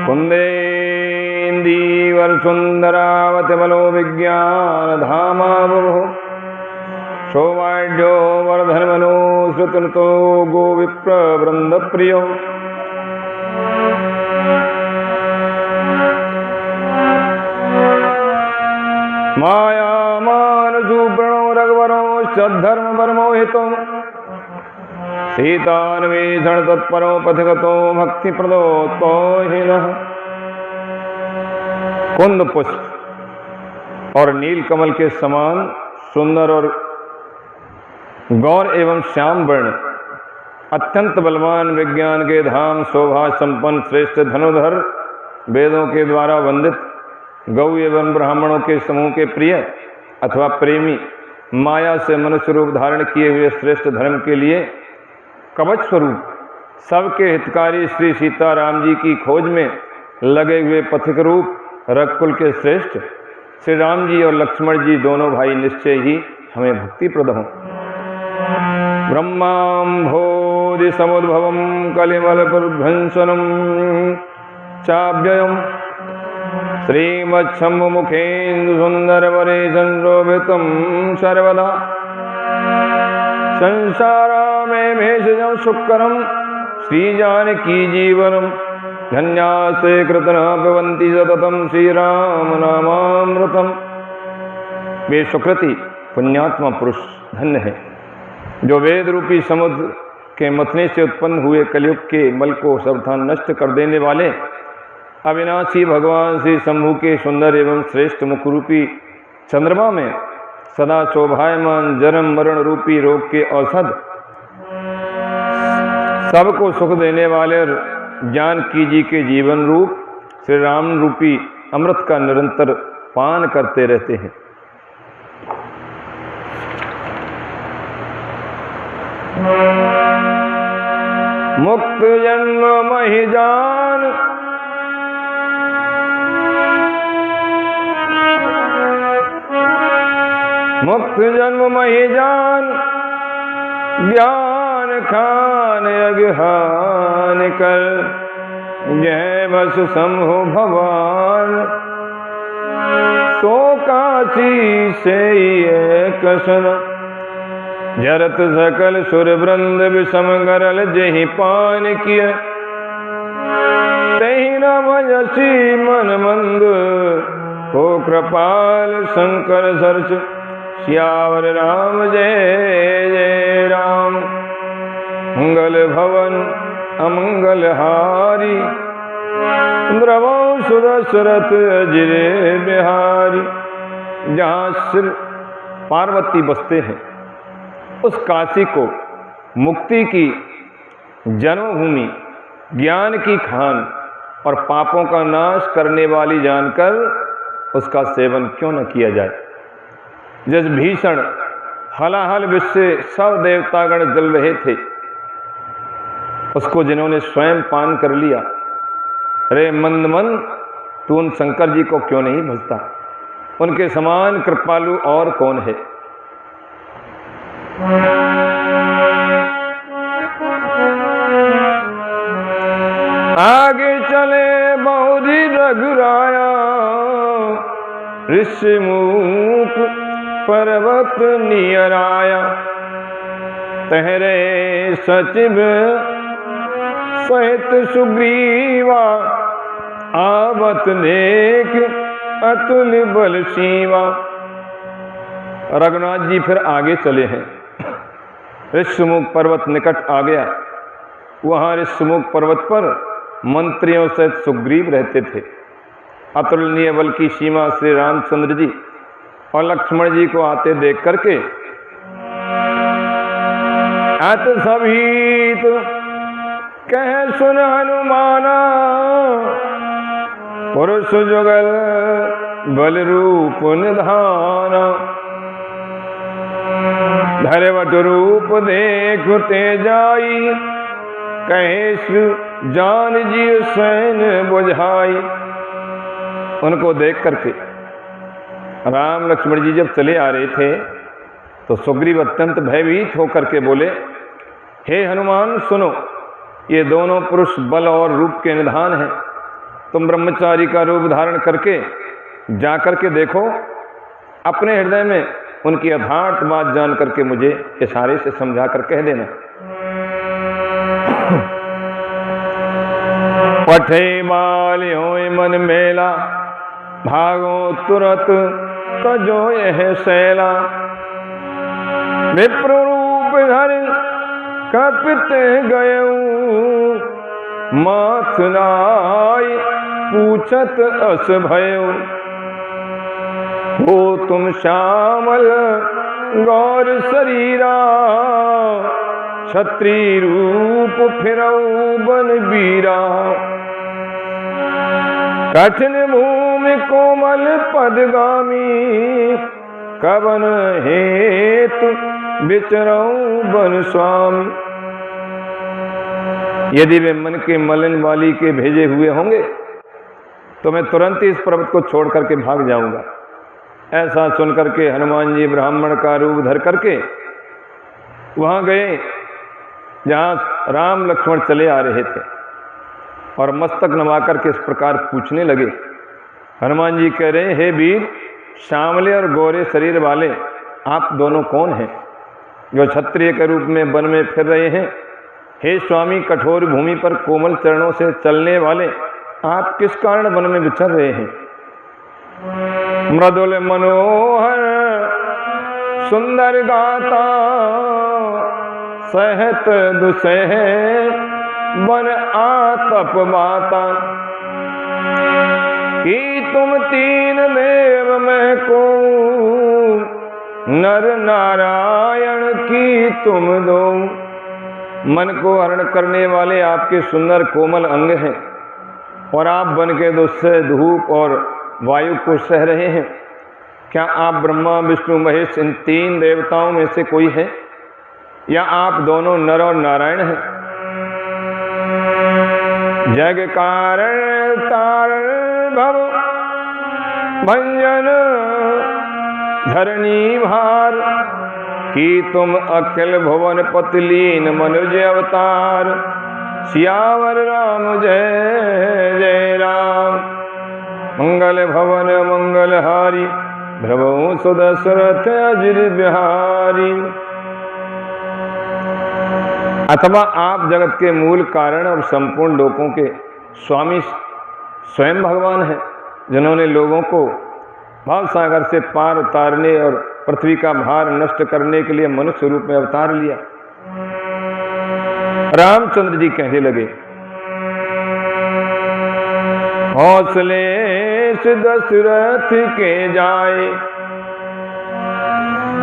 कुन्देन्दीवर सुन्दरावतिमलो विज्ञानधामा बुभुः सौवाड्यो वर्धनमनो श्रुतनुतो गोविप्रवृन्दप्रियो मायामानसुप्रणो रघुवरो सद्धर्मपरमोहितो सीतान्वेषण तत्परो पथिगतो भक्तिप्रदो तोहिनः। कुंद पुष्प और नील कमल के समान सुंदर और गौर एवं श्याम वर्ण, अत्यंत बलवान, विज्ञान के धाम, शोभा संपन्न, श्रेष्ठ धनुधर, वेदों के द्वारा वंदित, गौ एवं ब्राह्मणों के समूह के प्रिय अथवा प्रेमी, माया से मनुष्य रूप धारण किए हुए श्रेष्ठ धर्म के लिए कवच स्वरूप, सबके हितकारी श्री सीताराम जी की खोज में लगे हुए पथिक रूप रघुकुल के श्रेष्ठ श्री राम जी और लक्ष्मण जी दोनों भाई निश्चय ही हमें भक्ति प्रद हों। ब्रह्माम्भोधि समुद्भवम कलिमल प्रध्वंसनम चाव्ययम श्रीमच्छम्भु मुखेन्दु सुंदर वरे संशोभितम सर्वदा संसारा में भेषजं शुक्रम श्री जानकी जीवनम धन्यास्ते कृतना पिबन्ति सततम श्री राम नामामृतम। वे सुकृति पुण्यात्मा पुरुष धन्य है जो वेद रूपी समुद्र के मथने से उत्पन्न हुए कलयुग के मल को सावधान नष्ट कर देने वाले अविनाशी भगवान श्री शंभु के सुंदर एवं श्रेष्ठ मुखरूपी चंद्रमा में सदा शोभायमान जन्म मरण रूपी रोग के औषध, सबको सुख देने वाले और जानकी जी के जीवन रूप श्री राम रूपी अमृत का निरंतर पान करते रहते हैं। मुक्त जन्म महि जान मुक्त जन्म महि जान ज्ञान खान अज्ञान कर जय बस शंभु भगवान सो काशी से कसन जरत सकल सुर वृंद विषम गरल जहि पान किय तहि न भजसी मन मंद हो कृपाल शंकर सर्च श्यावर राम जय जय राम। मंगल भवन अमंगल हारी द्रवो सुदशरथ अजिरे बिहारी। जहाँ श्री पार्वती बसते हैं उस काशी को मुक्ति की जन्मभूमि, ज्ञान की खान और पापों का नाश करने वाली जानकर उसका सेवन क्यों न किया जाए। जिस भीषण हलाहल विष से सब देवतागण जल रहे थे उसको जिन्होंने स्वयं पान कर लिया, रे मंद मन तू उन शंकर जी को क्यों नहीं भजता। उनके समान कृपालु और कौन है। आगे चले बहुरी रघुराया ऋषिमुख पर्वत नियर आया तहरे सचिव सहित सुग्रीवा आवत देख अतुल बल शिवा। रघुनाथ जी फिर आगे चले हैं। ऋषिमुख पर्वत निकट आ गया। वहाँ ऋषिमुख पर्वत पर मंत्रियों सहित सुग्रीव रहते थे। अतुलनीय बल की सीमा श्री रामचंद्र जी और लक्ष्मण जी को आते देख करके अत सभी तो कह सुन हनुमाना पुरुष जुगल बल रूप निधाना धरवट रूप देखते जाई कहे जान जी सैन बुझाई। उनको देख करके राम लक्ष्मण जी जब चले आ रहे थे तो सुग्रीव अत्यंत भयभीत होकर के बोले, हे हनुमान सुनो, ये दोनों पुरुष बल और रूप के निधान हैं। तुम ब्रह्मचारी का रूप धारण करके जाकर के देखो, अपने हृदय में उनकी यथार्थ बात जान करके मुझे इशारे से समझा कर कह देना। पठे बाल होय मन मेला, भागो तुरत तजो यह शैला। विप्र रूप धर कपित गयऊ, माथ नाय पूछत अस भयऊ। हो तुम श्यामल गौर शरीरा, क्षत्रिय रूप फिरऊ बन बीरा। कठिन भूमि कोमल पदगामी, कवन हेतु विचरऊ बन स्वामी। यदि वे मन के मलिन वाली के भेजे हुए होंगे तो मैं तुरंत ही इस पर्वत को छोड़ करके भाग जाऊंगा। ऐसा सुनकर के हनुमान जी ब्राह्मण का रूप धर करके वहां गए जहां राम लक्ष्मण चले आ रहे थे और मस्तक नवा करके इस प्रकार पूछने लगे। हनुमान जी कह रहे, हे वीर, श्यामले और गोरे शरीर वाले आप दोनों कौन हैं जो क्षत्रिय के रूप में वन में फिर रहे हैं? हे स्वामी, कठोर भूमि पर कोमल चरणों से चलने वाले आप किस कारण वन में विचर रहे हैं? मृदुल मनोहर सुंदर गाता, सहत दुसह बन आतप माता। कि तुम तीन देव में को, नर नारायण की तुम दो। मन को हरण करने वाले आपके सुंदर कोमल अंग हैं और आप बन के दुस्सह धूप और वायु को सह रहे हैं। क्या आप ब्रह्मा विष्णु महेश इन तीन देवताओं में से कोई है, या आप दोनों नर और नारायण हैं? जग कारण तारण भव भंजन धरणी भार। कि तुम अखिल भुवन पतलीन मनुज अवतार। सियावर राम जय जय राम। मंगल भवन मंगलहारी, भ्रमौ सुदशरथ अजिर बिहारी। अथवा आप जगत के मूल कारण और संपूर्ण लोकों के स्वामी स्वयं भगवान हैं, जिन्होंने लोगों को भाव सागर से पार उतारने और पृथ्वी का भार नष्ट करने के लिए मनुष्य रूप में अवतार लिया। रामचंद्र जी कहने लगे, हौसले से दशरथ के जाए,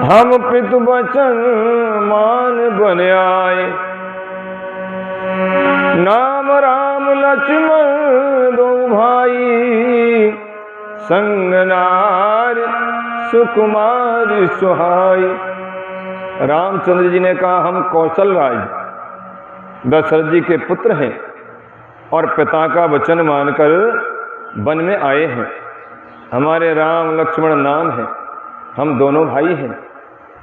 हम पितु वचन मान बन आए। नाम राम लक्ष्मण दो भाई, संग नार सुकुमार सुहाई। रामचंद्र जी ने कहा, हम कौशल राज दशरथ जी के पुत्र हैं और पिता का वचन मानकर वन में आए हैं। हमारे राम लक्ष्मण नाम है, हम दोनों भाई हैं।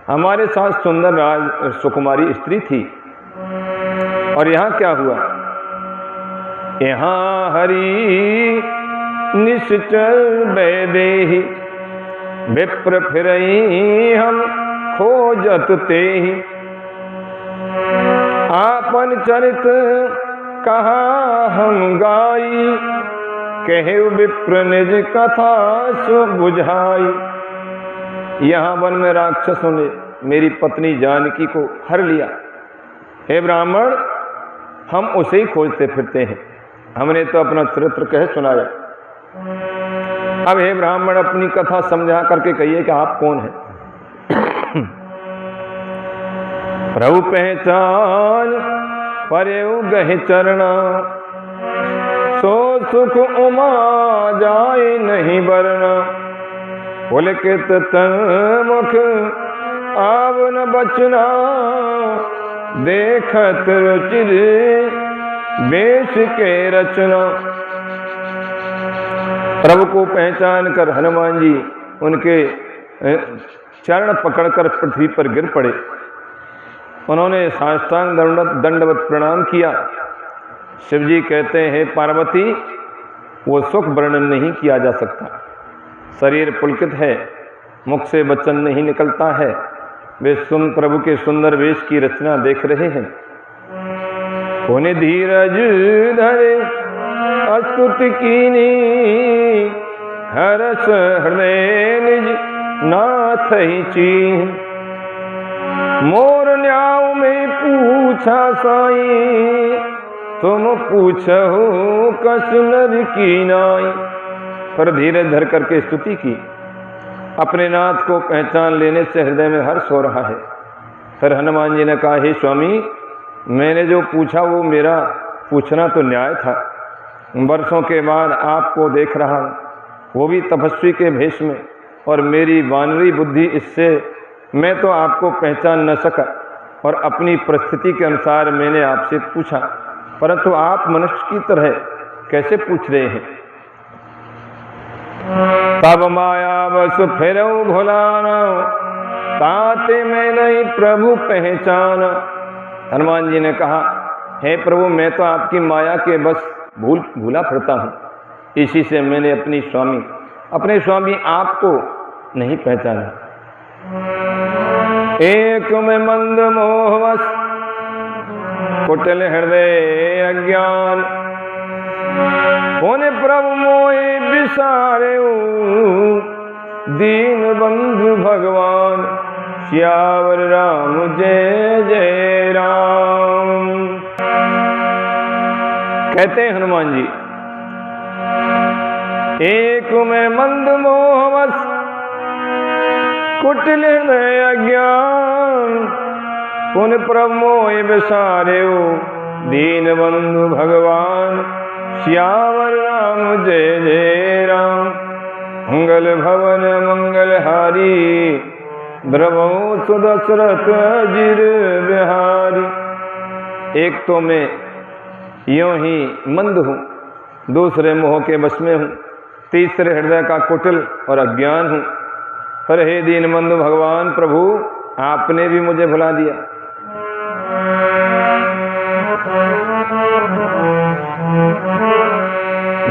हमारे साथ सुंदर राज सुकुमारी स्त्री थी। और यहाँ क्या हुआ? यहाँ हरि निश्चल बैदेहि, विप्र फिरई हम खोजत तेहि। आपन चरित कहा हम गाई, कहे विप्र निज कथा सु बुझाई। यहाँ वन में राक्षसों ने मेरी पत्नी जानकी को हर लिया। हे ब्राह्मण, हम उसे ही खोजते फिरते हैं। हमने तो अपना चरित्र कह सुनाया। अब हे ब्राह्मण, अपनी कथा समझा करके कहिए कि आप कौन हैं? प्रभु पहचान परेउ गहि चरणा, सो सुख उमा जाए नहीं बरना। पुलकित तन मुख आवन बचना, देखत रुचिर वेश के रचना। प्रभु को पहचान कर हनुमान जी उनके चरण पकड़कर पृथ्वी पर गिर पड़े। उन्होंने साष्टांग दंडवत प्रणाम किया। शिवजी कहते हैं, पार्वती, वो सुख वर्णन नहीं किया जा सकता। शरीर पुलकित है, मुख से वचन नहीं निकलता है। वे प्रभु के सुंदर वेश की रचना देख रहे हैं। पुनि धीरज धरे स्तुति कीनी, हरस हृदय निज नाथ ही चीन। मोर न्याव में पूछा साई, तुम पूछो कस नर की नाई। पर धीरज धर करके स्तुति की। अपने नाथ को पहचान लेने से हृदय में हर्ष हो रहा है। फिर हनुमान जी ने कहा, हे स्वामी, मैंने जो पूछा वो मेरा पूछना तो न्याय था। वर्षों के बाद आपको देख रहा हूँ, वो भी तपस्वी के भेष में, और मेरी वानरी बुद्धि इससे मैं तो आपको पहचान न सका, और अपनी परिस्थिति के अनुसार मैंने आपसे पूछा, परंतु आप मनुष्य की तरह कैसे पूछ रहे हैं। तब माया बस फिरऊ भुलाना, ताते मैं नहीं प्रभु पहचाना। हनुमान जी ने कहा, हे प्रभु, मैं तो आपकी माया के बस भूला फिरता हूँ। इसी से मैंने अपने स्वामी आपको नहीं पहचाना। एक में मंद मोहवश, कुटिल हृदय अज्ञान। पुनि प्रभु मोहि बिसारे, दीन बंधु भगवान। सियावर राम जय जय राम। कहते हैं हनुमान जी, एक में मंद मोहवश, कुटिल हृदय अज्ञान। पुनि प्रभु मोहि बिसारे, दीन बंधु भगवान। सियावर राम जय जय राम। मंगल भवन मंगलहारी, द्रवो सुदशरथ अजिर बिहारी। एक तो मैं यूं ही मंद हूँ, दूसरे मोह के वश में हूँ, तीसरे हृदय का कुटिल और अज्ञान हूँ। पर हे दीनबंधु भगवान प्रभु, आपने भी मुझे भुला दिया।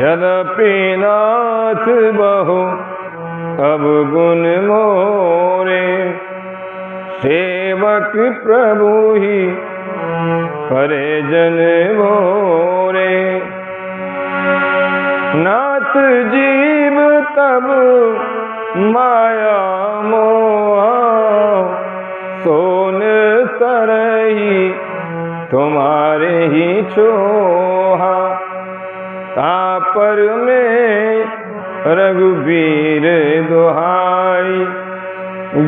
यद्यपि नाथ बहु अवगुण मोरे, सेवक प्रभु ही परिजन मोरे। नाथ जीव तब माया मोहा, सोन तरही तुम्हारे ही छोहा। तापर में रघुबीर दुहाई,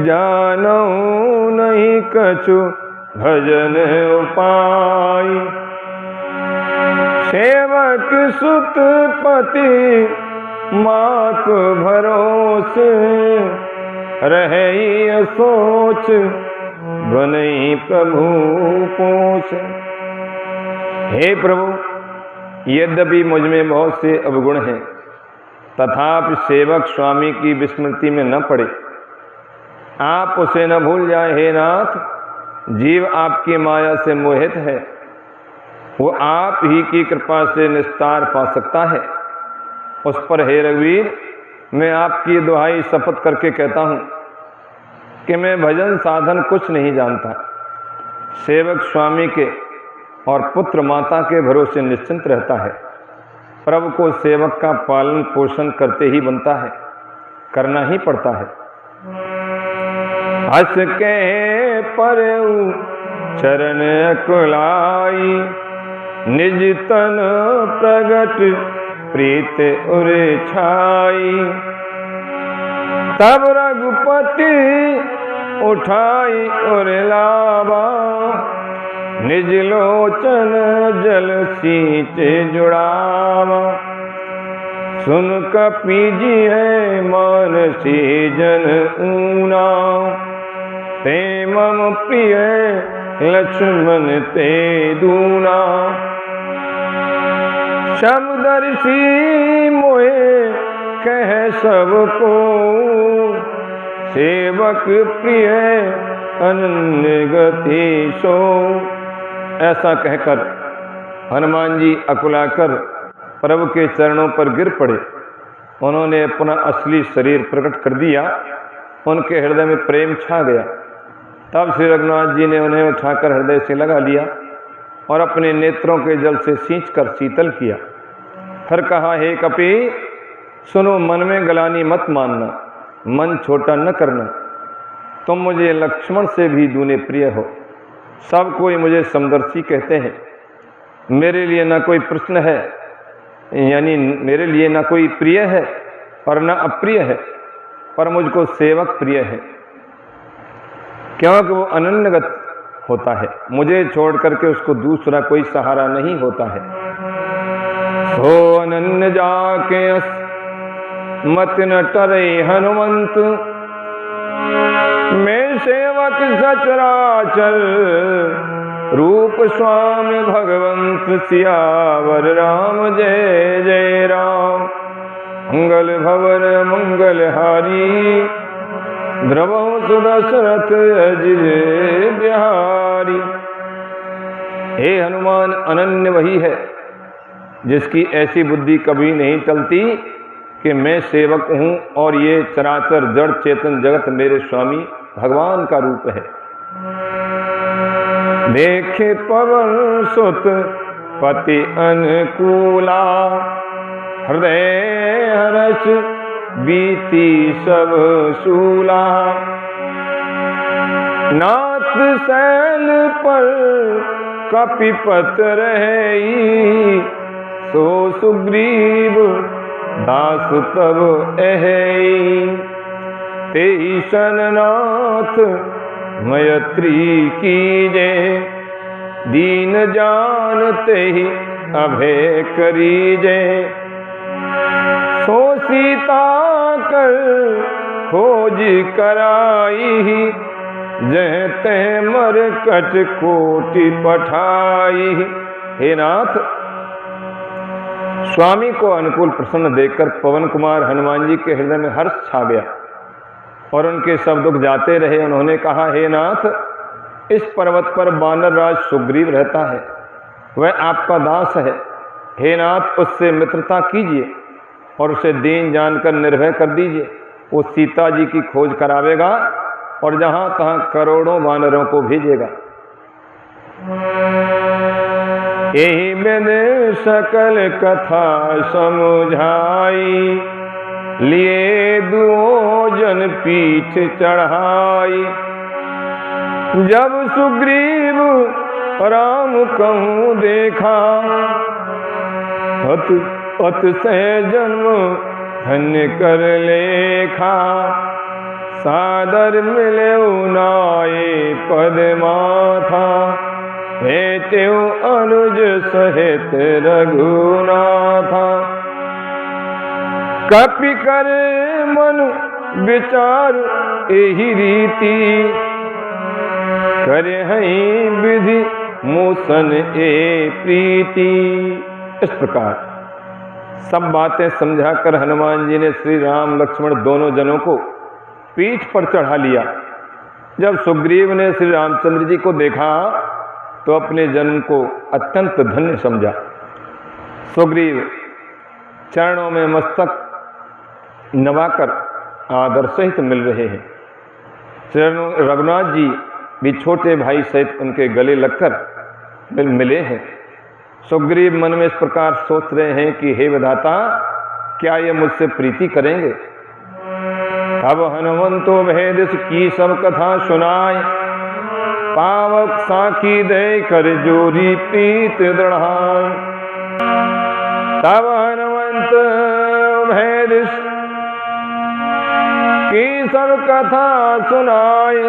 जानो नहीं कछु भजन उपाय। सेवक सुत पति मात भरोसे, रहे सोच बनै प्रभु पोष। हे प्रभु, यद्यपि मुझ में बहुत से अवगुण हैं, तथापि सेवक स्वामी की विस्मृति में न पड़े, आप उसे न भूल जाए। हे नाथ, जीव आपकी माया से मोहित है, वो आप ही की कृपा से निस्तार पा सकता है। उस पर हे रघुवीर, मैं आपकी दुहाई शपथ करके कहता हूँ कि मैं भजन साधन कुछ नहीं जानता। सेवक स्वामी के और पुत्र माता के भरोसे निश्चिंत रहता है। प्रभु को सेवक का पालन पोषण करते ही बनता है, करना ही पड़ता है। हस के परऊ चरण अकुलाई, निज तन प्रगट प्रीत उर छाई। तब रघुपति उठाई उर लावा, निज लोचन जल सींच जुड़ावा। सुन कपीजी है मानसी जन ऊना, ते मम प्रिय लक्ष्मण ते दूना। शब्दर्षि मोहे कह सबको, सेवक प्रिय अनन्य गति सो। ऐसा कहकर हनुमान जी अकुलाकर प्रभु के चरणों पर गिर पड़े। उन्होंने अपना असली शरीर प्रकट कर दिया। उनके हृदय में प्रेम छा गया। तब श्री रघुनाथ जी ने उन्हें उठाकर हृदय से लगा लिया और अपने नेत्रों के जल से सींचकर शीतल किया। फिर कहा, हे कपि सुनो, मन में गलानी मत मानना, मन छोटा न करना। तुम मुझे लक्ष्मण से भी दूने प्रिय हो। सब कोई मुझे समदर्शी कहते हैं। मेरे लिए न कोई प्रश्न है, यानी मेरे लिए न कोई प्रिय है और न अप्रिय है, पर मुझको सेवक प्रिय है, क्योंकि वो अनन्यगत होता है। मुझे छोड़ करके उसको दूसरा कोई सहारा नहीं होता है। सो अनन्य जाके मत न टरे हनुमंत, मैं सेवक सचराचर, रूप स्वामी भगवंत सियावर राम जय जय राम। मंगल भवन मंगल हारी, द्रवहु सुदशरथ अजिर बिहारी। हे हनुमान, अनन्य वही है जिसकी ऐसी बुद्धि कभी नहीं टलती कि मैं सेवक हूँ और ये चराचर जड़ चेतन जगत मेरे स्वामी भगवान का रूप है। देखे पवन सुत पति अनुकूला, हृदय हर्ष बीती सब सूला। नाथ सैल पर कपिपत रही, सो सुग्रीव दास तब अहै। तेई सननाथ मयत्री कीजे, दीन जानते ही अभय करीजे। सो सीता कर खोज कराई, जह तह मर कट कोटि पठाई। हे नाथ, स्वामी को अनुकूल प्रसन्न देखकर पवन कुमार हनुमान जी के हृदय में हर्ष छा गया और उनके सब दुख जाते रहे। उन्होंने कहा, हे नाथ, इस पर्वत पर वानर राज सुग्रीव रहता है, वह आपका दास है। हे नाथ, उससे मित्रता कीजिए और उसे दीन जानकर निर्भय कर दीजिए। वो सीता जी की खोज करावेगा और जहाँ तहाँ करोड़ों वानरों को भेजेगा। यही मैंने सकल कथा समझाई, लिए दुओ जन पीठ चढ़ाई। जब सुग्रीव राम कहूँ देखा, अत से जन्म धन्य कर लेखा। सादर मिले नाये पद माथा, भेटेऊ अनुज सहित रघुनाथा। कपि कर मन विचार एहि रीति, करे हई विधि मोसन ए प्रीति। इस प्रकार सब बातें समझाकर हनुमान जी ने श्री राम लक्ष्मण दोनों जनों को पीठ पर चढ़ा लिया। जब सुग्रीव ने श्री रामचंद्र जी को देखा तो अपने जन्म को अत्यंत धन्य समझा। सुग्रीव चरणों में मस्तक नवाकर आदर सहित मिल रहे हैं। श्री रघुनाथ जी भी छोटे भाई सहित उनके गले लगकर मिले हैं। सुग्रीव मन में इस प्रकार सोच रहे हैं कि हे विधाता, क्या ये मुझसे प्रीति करेंगे। अब हनुमंतो भेद की सब कथा सुनाए, पावक साखी दे कर जोरी प्रीत दृढ़ान। तब हनुमंत भेद की सब कथा सुनाए,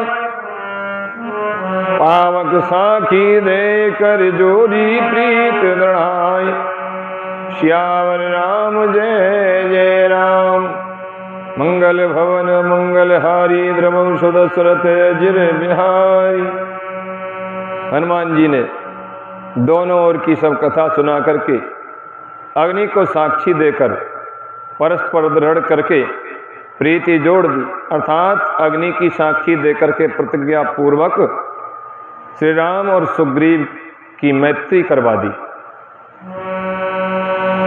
पावक साखी दे कर जोरी प्रीत दृढ़ाए। श्यावर राम जय जय राम, मंगल भवन मंगल हारी, द्रवहु सुदशरथ अजिर बिहारी। हनुमान जी ने दोनों ओर की सब कथा सुना करके अग्नि को साक्षी देकर परस्पर दृढ़ करके प्रीति जोड़ दी, अर्थात अग्नि की साक्षी देकर के प्रतिज्ञा पूर्वक श्री राम और सुग्रीव की मैत्री करवा दी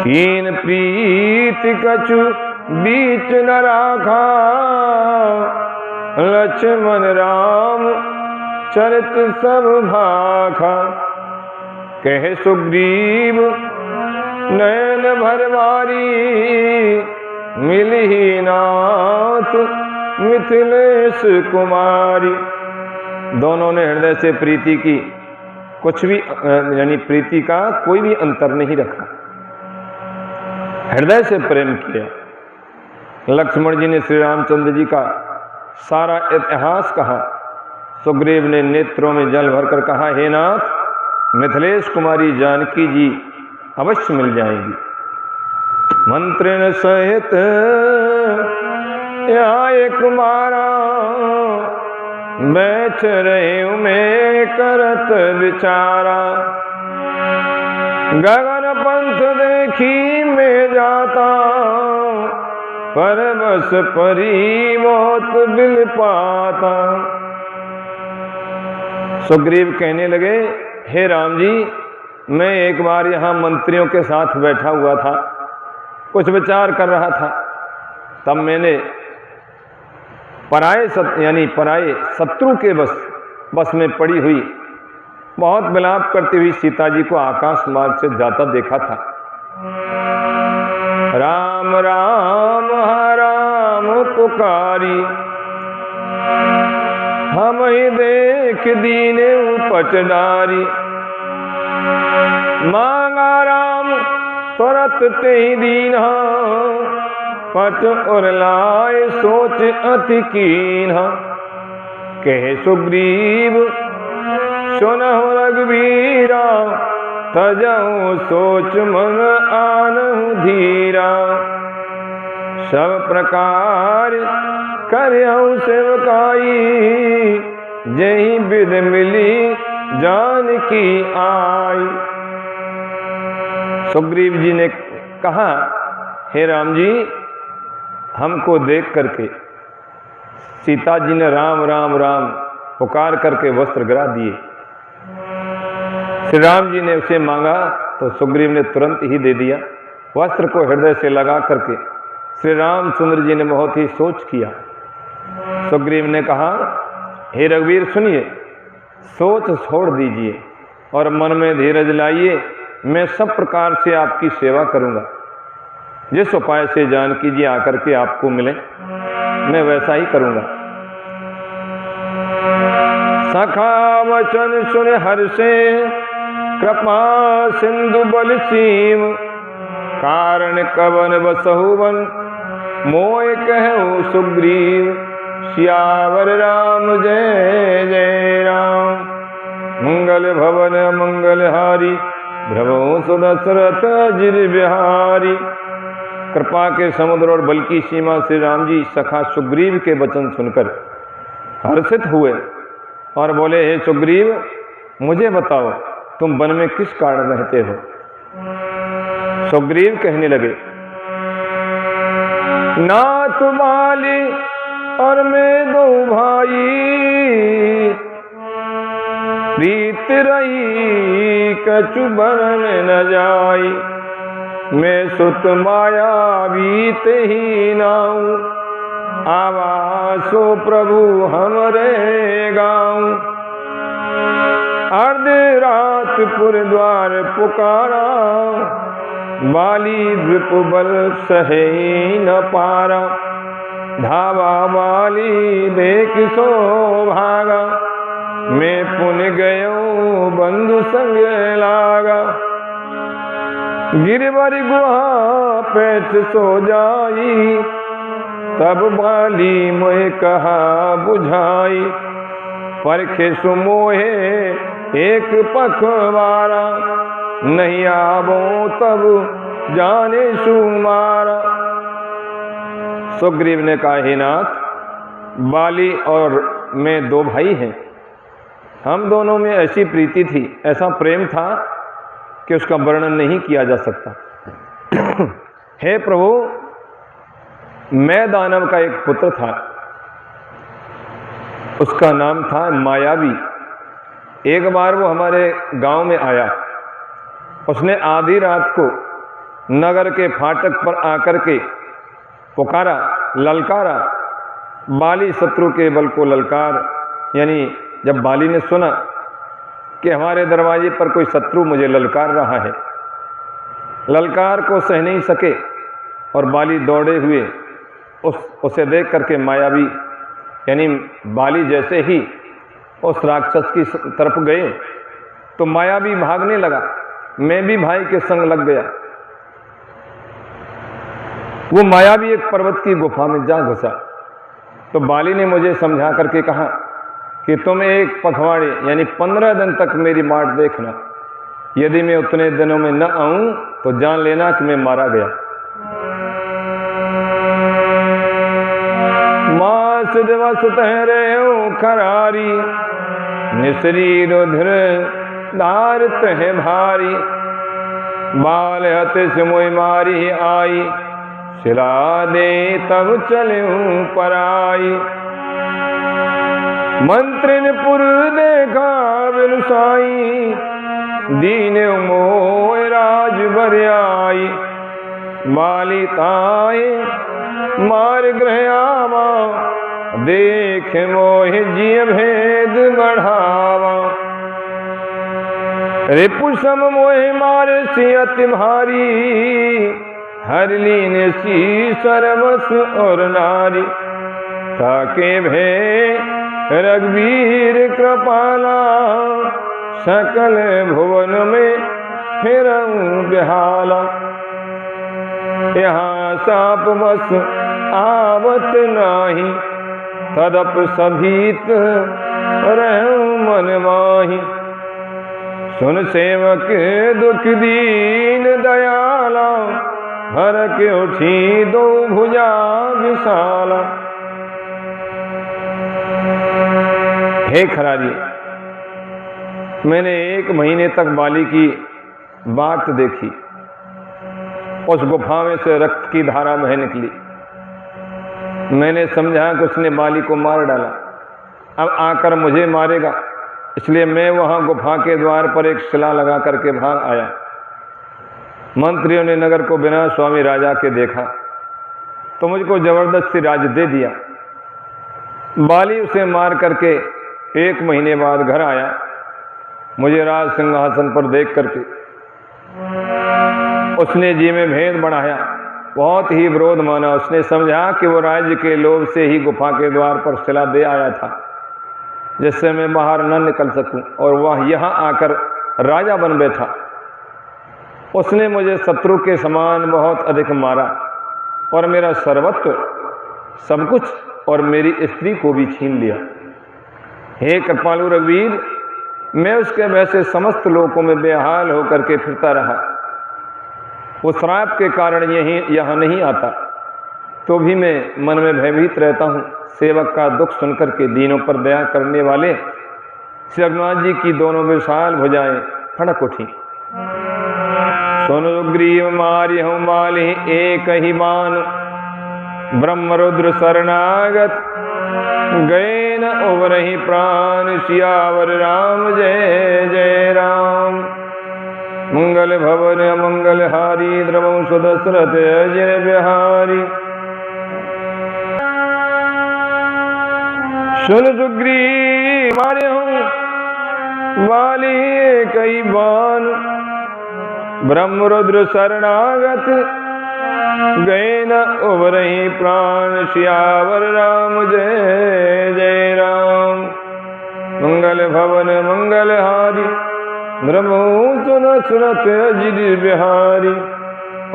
कीन प्रीति कछु बीच न राखा, लक्ष्मण राम चरित सब भाखा। कहे सुग्रीव नयन भरवारी, मिलहि नाथ मिथिलेश कुमारी। दोनों ने हृदय से प्रीति की, कुछ भी यानी प्रीति का कोई भी अंतर नहीं रखा, हृदय से प्रेम किया। लक्ष्मण जी ने श्री रामचंद्र जी का सारा इतिहास कहा। सुग्रीव ने नेत्रों में जल भरकर कहा, हे नाथ, मिथिलेश कुमारी जानकी जी अवश्य मिल जाएंगी। मंत्रिण सहित आए कुमारा, बैठ रहे मैं करत विचारा। गगन पंथ देखी मैं जाता, परवश परी मौत बिल पाता। सुग्रीव कहने लगे, हे राम जी, मैं एक बार यहाँ मंत्रियों के साथ बैठा हुआ था, कुछ विचार कर रहा था। तब मैंने पराये शत्रु के बस में पड़ी हुई बहुत विलाप करती हुई सीता जी को आकाश मार्ग से जाता देखा था। राम राम राम पुकारी, हम ही देख दीने उपट डारी। मांगा राम तुरत ते ही दीन्हा, पट और लाए सोच अति कीन्हा। कहे सुग्रीव सुनहु रघुवीरा, तजहु सोच मन आनहु धीरा। सब प्रकार करहु सेवकाई, जही विध मिली जानकी आई। सुग्रीव जी ने कहा, हे राम जी, हमको देख करके सीता जी ने राम राम राम पुकार करके वस्त्र गिरा दिए। श्री राम जी ने उसे मांगा तो सुग्रीव ने तुरंत ही दे दिया। वस्त्र को हृदय से लगा करके श्री रामचंद्र जी ने बहुत ही सोच किया। सुग्रीव ने कहा, हे रघुवीर सुनिए, सोच छोड़ दीजिए और मन में धीरज लाइए। मैं सब प्रकार से आपकी सेवा करूंगा। जिस उपाय से जानकी जी आकर के आपको मिले, मैं वैसा ही करूंगा। सखा वचन सुन हर्षे, कृपा सिंधु बल सीम। कारण कवन बसहुवन, मोय कहु सुग्रीव। सियावर राम जय जय राम, मंगल भवन मंगलहारी। भ्रमो सुदशरथ जिर बिहारी। कृपा के समुद्र और बल की सीमा श्री राम जी सखा सुग्रीव के वचन सुनकर हर्षित हुए और बोले, हे सुग्रीव, मुझे बताओ तुम वन में किस कारण रहते हो। सुग्रीव कहने लगे, नाथ बाली और मैं दो भाई, प्रीत रही कछु बरन न जाई। मैं सुत माया बीत ही नाऊ, आवासो प्रभु हमरे गाँव। अर्ध रात पुर द्वार पुकारा, बाली द्विप बल सहे न पारा। धावा बाली देख सो भागा, मैं पुन गयो बंधु संग लागा। गिरवर गुहा पैठ सो जाई, तब बाली मोहे कहा बुझाई। परखे सुमोहे एक पखवारा, नहीं आवो तब जाने सुमारा। सुग्रीव ने कहा, हे नाथ, बाली और मैं दो भाई हैं। हम दोनों में ऐसी प्रीति थी, ऐसा प्रेम था कि उसका वर्णन नहीं किया जा सकता। हे प्रभु, मैं दानव का एक पुत्र था, उसका नाम था मायावी। एक बार वो हमारे गांव में आया। उसने आधी रात को नगर के फाटक पर आकर के पुकारा, ललकारा। बाली शत्रु के बल को ललकार, यानी जब बाली ने सुना कि हमारे दरवाजे पर कोई शत्रु मुझे ललकार रहा है, ललकार को सह नहीं सके और बाली दौड़े हुए उसे देख करके मायावी, यानी बाली जैसे ही उस राक्षस की तरफ गए तो मायावी भागने लगा। मैं भी भाई के संग लग गया। वो मायावी एक पर्वत की गुफा में जा घुसा तो बाली ने मुझे समझा करके कहा कि तुम एक पखवाड़े यानी 15 दिन तक मेरी बाट देखना, यदि मैं उतने दिनों में न आऊं तो जान लेना कि मैं मारा गया। मास दिवस तहरे खरारी, निसरी रुधिर धार तह भारी, बाल हत सिमोई मारी आई, सिला दे तब चलूं पराई। मंत्रिन पुर देखा बिनु साई, दीन मोह राज बर आई। बाली ताए मार ग्रह आवा, देख मोह जिय भेद बढ़ावा। रिपु सम मोह मारे सियत भारी, हर लीन सी सर्वस और नारी। ताके भे रघुवीर कृपाला, सकल भुवन में फिरऊं बेहाला। यहाँ साप बस आवत नाही, तदप सभीत रहूं मन माही। सुन सेवक दुख दीन दयाला, हर के उठी दो भुजा विशाला। हे खरारी, मैंने 1 महीने तक बाली की बाट देखी। उस गुफा में से रक्त की धारा बह निकली। मैंने समझा कि उसने बाली को मार डाला, अब आकर मुझे मारेगा, इसलिए मैं वहां गुफा के द्वार पर एक शिला लगा करके भाग आया। मंत्रियों ने नगर को बिना स्वामी राजा के देखा तो मुझको जबरदस्ती राज्य दे दिया। बाली उसे मार करके 1 महीने बाद घर आया। मुझे राज सिंहासन पर देख करके उसने जी में भेद बढ़ाया, बहुत ही विरोध माना। उसने समझा कि वो राज्य के लोभ से ही गुफा के द्वार पर शिला दे आया था, जिससे मैं बाहर न निकल सकूं, और वह यहाँ आकर राजा बन बैठा। उसने मुझे शत्रु के समान बहुत अधिक मारा और मेरा सर्वत्व सब कुछ और मेरी स्त्री को भी छीन लिया। हे कृपालु रघुवीर, मैं उसके भय से समस्त लोकों में बेहाल होकर के फिरता रहा। वो श्राप के कारण यहाँ नहीं आता, तो भी मैं मन में भयभीत रहता हूँ। सेवक का दुख सुनकर के दीनों पर दया करने वाले श्री रघुनाथ जी की दोनों विशाल भुजाएं फड़क उठी। सुन सुग्रीव मारि हूँ माली एक ही बान, ब्रह्म रुद्र शरणागत गए न उबरहि प्राण। सियावर राम जय जय राम। मंगल भवन मंगल हारी, द्रवंश दशरथ अजय बिहारी। सुन सुग्रीव मारे हूँ वाली कई बान, ब्रह्म रुद्र शरणागत गए न उबरहि प्राण। सियावर राम जय जय राम। मंगल भवन मंगल हारी, द्रवंश दशरथ अजय बिहारी।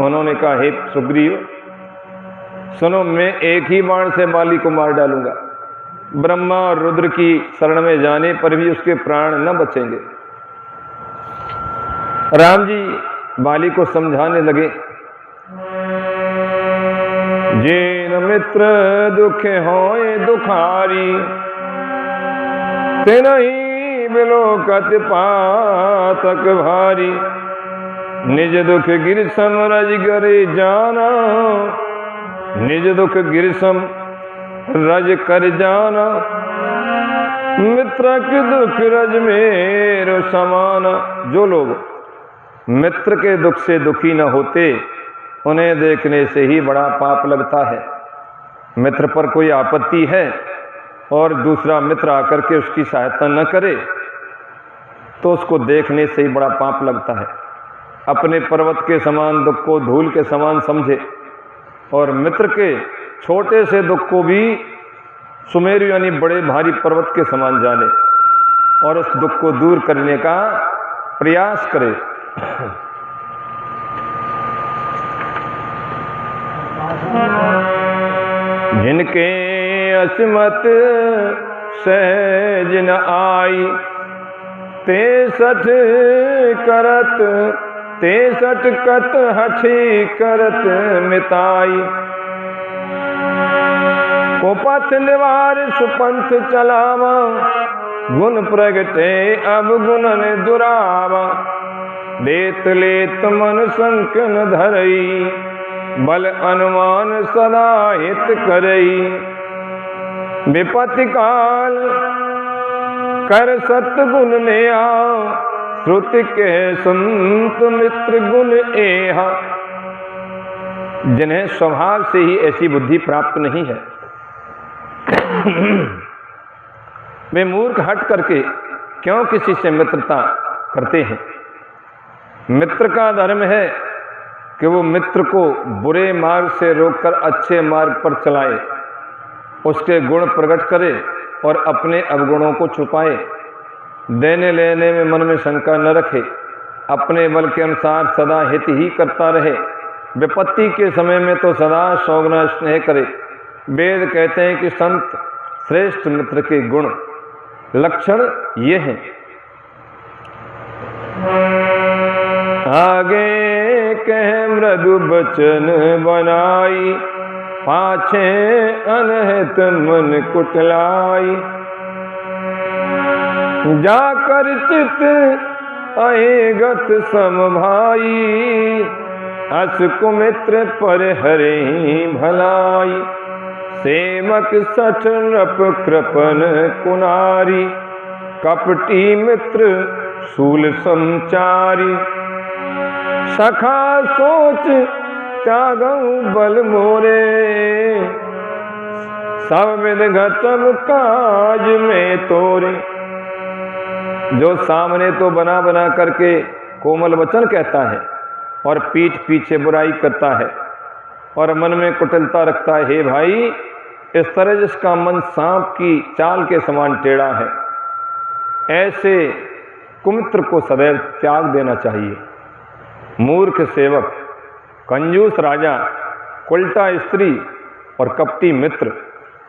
उन्होंने कहा, हे सुग्रीव सुनो, मैं एक ही बाण से बाली को मार डालूंगा। ब्रह्मा और रुद्र की शरण में जाने पर भी उसके प्राण न बचेंगे। राम जी बाली को समझाने लगे, जेन मित्र दुख होए दुखारी, तेनहि बिलोकत पातक भारी। निज दुख गिरसम रज करे जाना, निज दुख गिरसम रज कर जाना। मित्र के दुख रज मेरो समाना। जो लोग मित्र के दुख से दुखी न होते, उन्हें देखने से ही बड़ा पाप लगता है। मित्र पर कोई आपत्ति है और दूसरा मित्र आकर के उसकी सहायता न करे तो उसको देखने से ही बड़ा पाप लगता है। अपने पर्वत के समान दुख को धूल के समान समझे और मित्र के छोटे से दुख को भी सुमेरु यानी बड़े भारी पर्वत के समान जाने और उस दुख को दूर करने का प्रयास करे। जिनके असमत सहज न आई, ते सठ कत हठी करत मिताई। को पथ निवार सुपंथ चलावा, गुण प्रगटे अब गुणन दुरावा। लेत लेत मन संकन धरई, बल अनुमान सदा हित करई। विपत्ति काल कर सतगुण ने आ, श्रुति के संत मित्र गुण एहा। जिन्हें स्वभाव से ही ऐसी बुद्धि प्राप्त नहीं है, वे मूर्ख हट करके क्यों किसी से मित्रता करते हैं। मित्र का धर्म है कि वो मित्र को बुरे मार्ग से रोककर अच्छे मार्ग पर चलाए, उसके गुण प्रकट करे और अपने अवगुणों को छुपाए। देने लेने में मन में शंका न रखे, अपने बल के अनुसार सदा हित ही करता रहे। विपत्ति के समय में तो सदा सौगुना स्नेह करे। वेद कहते हैं कि संत श्रेष्ठ मित्र के गुण लक्षण ये हैं। आगे कह मृदु बचन बनाई, पाछे अनहित मन कुटलाई। जाकर चित अहिगत समभाई, अस कुमित्र पर हरे भलाई। सेवक सठ नृप कृपन कुनारी, कपटी मित्र शूल संचारी। सखा सोच त्यागऊ बल मोरे, सब विध घटब काज में तोरे। जो सामने तो बना बना करके कोमल वचन कहता है और पीठ पीछे बुराई करता है और मन में कुटिलता रखता है, हे भाई, इस तरह जिसका मन सांप की चाल के समान टेढ़ा है, ऐसे कुमित्र को सदैव त्याग देना चाहिए। मूर्ख सेवक, कंजूस राजा, उल्टा स्त्री और कपटी मित्र,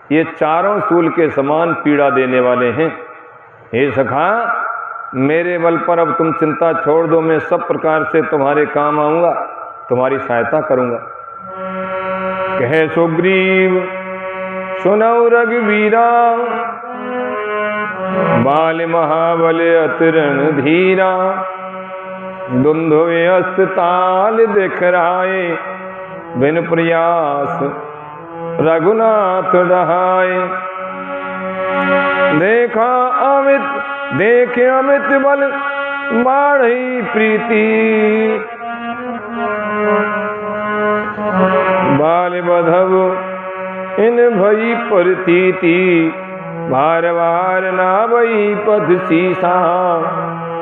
ये चारों सूल के समान पीड़ा देने वाले हैं। हे सखा, मेरे बल पर अब तुम चिंता छोड़ दो, मैं सब प्रकार से तुम्हारे काम आऊंगा, तुम्हारी सहायता करूंगा। कहे सुग्रीव सुनौ रघुवीरा, बाल महाबल अतरण धीरा। दुंदुभि अस्त ताल दिखराए, बिन प्रयास रघुनाथ रहाए। देखे अमित बल बाढ़ी प्रीति, बाल बधव इन भई परतीति। भार वार ना भई पद सीसा,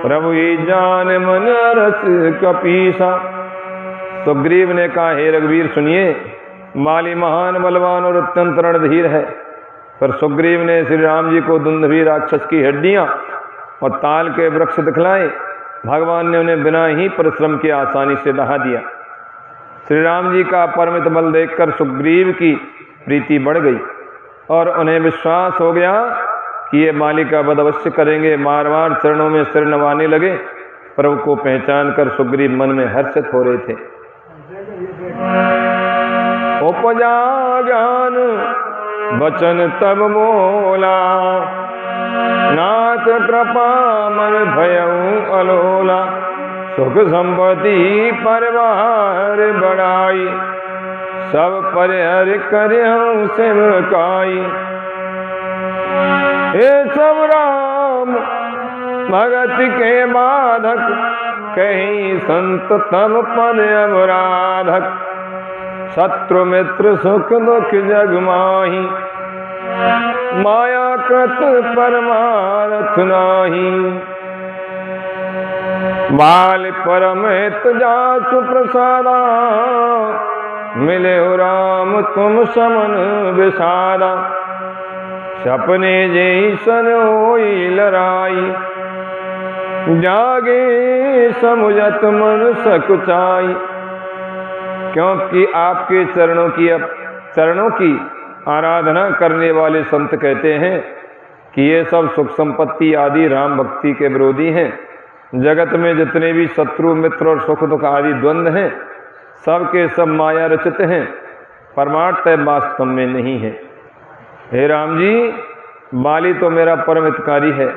प्रभु जान मन रस कपीसा। सुग्रीव ने कहा, हे रघुवीर सुनिए, माली महान बलवान और अत्यंत रणधीर है। पर सुग्रीव ने श्री राम जी को दुंदुभि राक्षस की हड्डियां और ताल के वृक्ष दिखलाए। भगवान ने उन्हें बिना ही परिश्रम के आसानी से दहा दिया। श्री राम जी का अपरिमित बल देखकर सुग्रीव की प्रीति बढ़ गई और उन्हें विश्वास हो गया कि ये माली का वध अवश्य करेंगे। बार बार चरणों में सिर नवाने लगे। प्रभु को पहचान कर सुग्रीव मन में हर्षित हो रहे थे। उपजा ज्ञान वचन तब बोला, नाथ कृपा मन भयउ अलोला। सुख संपत्ति परिवार बढ़ाई, सब परिहर करहु सेवकाई। हे सब राम भगत के बाधक, कहीं संत तब पद अपराधक, शत्रु मित्र सुख दुख जग माही, माया कृत परमार्थ नाही। बाल परमित जासु प्रसादा, मिले हो राम तुम समन विषादा। सपने जैसन होई लड़ाई, जागे समुझत मन सकुचाई। क्योंकि आपके चरणों की आराधना करने वाले संत कहते हैं कि ये सब सुख संपत्ति आदि राम भक्ति के विरोधी हैं। जगत में जितने भी शत्रु मित्र और सुख दुख आदि द्वंद्व हैं, सब के सब माया रचित हैं, परमार्थ वास्तव में नहीं है। हे राम जी, बाली तो मेरा परम हितकारी है,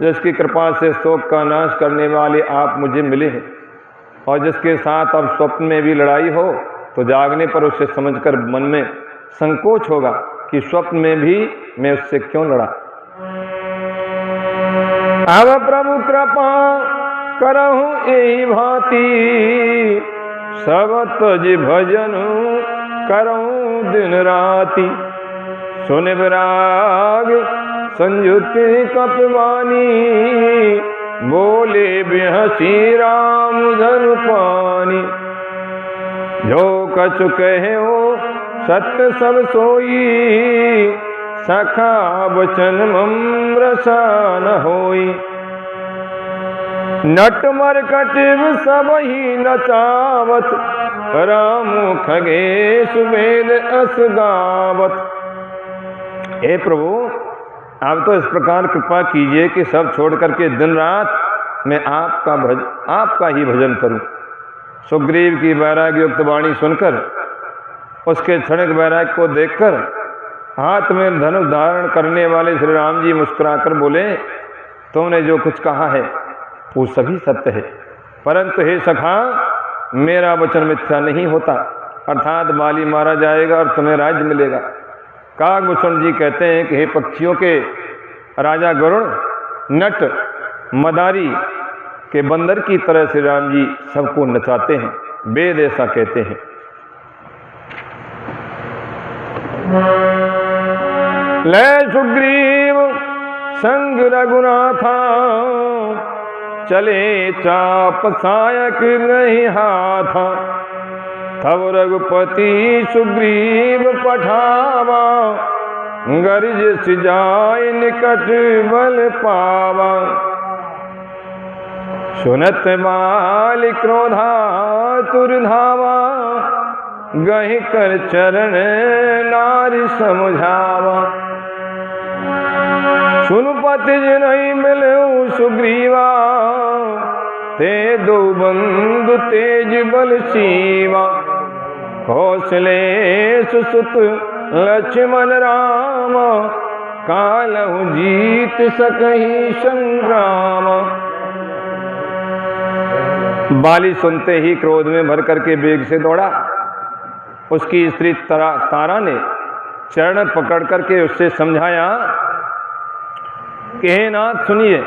जिसकी कृपा से शोक का नाश करने वाले आप मुझे मिले हैं, और जिसके साथ अब स्वप्न में भी लड़ाई हो तो जागने पर उसे समझकर मन में संकोच होगा कि स्वप्न में भी मैं उससे क्यों लड़ा। अब प्रभु कृपा करहूं यही भांति, सब तज भजन करहूं दिन राति। सुन विराग संयुति कपवानी, बोले बिहसी राम धनु पानी। जो कछु कहे हो सत्य सब सोई, सखा वचन मम्रसा न होई। नट मरकटिव सब ही नचावत, राम खगेश वेद अस गावत। हे प्रभु, आप तो इस प्रकार कृपा कीजिए कि सब छोड़ करके दिन रात मैं आपका ही भजन करूं। सुग्रीव की वैराग्य युक्त वाणी सुनकर, उसके क्षणिक वैराग्य को देखकर, हाथ में धनुष धारण करने वाले श्री राम जी मुस्कुराकर बोले, तुमने जो कुछ कहा है वो सभी सत्य है, परंतु हे सखा, मेरा वचन मिथ्या नहीं होता। अर्थात बाली मारा जाएगा और तुम्हें राज्य मिलेगा। काकभूषण जी कहते हैं कि हे पक्षियों के राजा गरुड़, नट मदारी के बंदर की तरह श्री राम जी सबको नचाते हैं। वेद ऐसा कहते हैं। ले सुग्रीव संग रघुनाथा, चले चाप सायक नहीं हाथा। तब रघुपति सुग्रीव पठावा, गर्ज सिजाय निकट बल पावा। सुनत बाल क्रोधा तुर धावा, गहि कर चरण नारी समझावा। सुनपति नहीं मिले सुग्रीवा, ते दो बंधु तेज बल सीवा। कौशले सुसुत लक्ष्मण राम, कालहु जीत सकहि संग्राम। बाली सुनते ही क्रोध में भर करके वेग से दौड़ा। उसकी स्त्री तारा ने चरण पकड़ करके उससे समझाया कि हे नाथ सुनिए,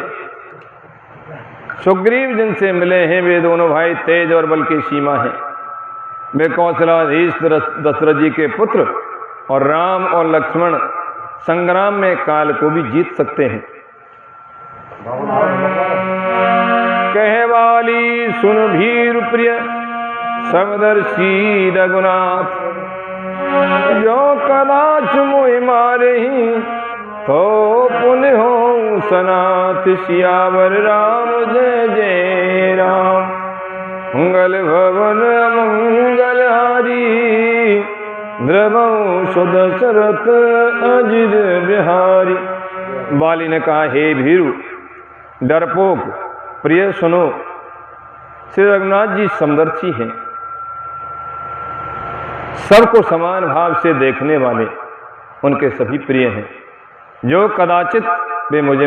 सुग्रीव जिनसे मिले हैं वे दोनों भाई तेज और बल की सीमा हैं। वे कौशलाधीश दशरथ जी के पुत्र और राम और लक्ष्मण संग्राम में काल को भी जीत सकते हैं। कहे वाली सुन भीर प्रिय समदर्शी रघुनाथ, जो कदाच मोहि मारहि तो पुण्य हो सनाथ। सियावर राम जय जय राम, मंगल भवन मंगल हारी। द्रवं सुदशरथ अजित बिहारी। बाली ने कहा, हे भीरु डरपोक प्रिय सुनो, श्री रघुनाथ जी समदर्शी हैं, सबको समान भाव से देखने वाले, उनके सभी प्रिय हैं। जो कदाचित वे मुझे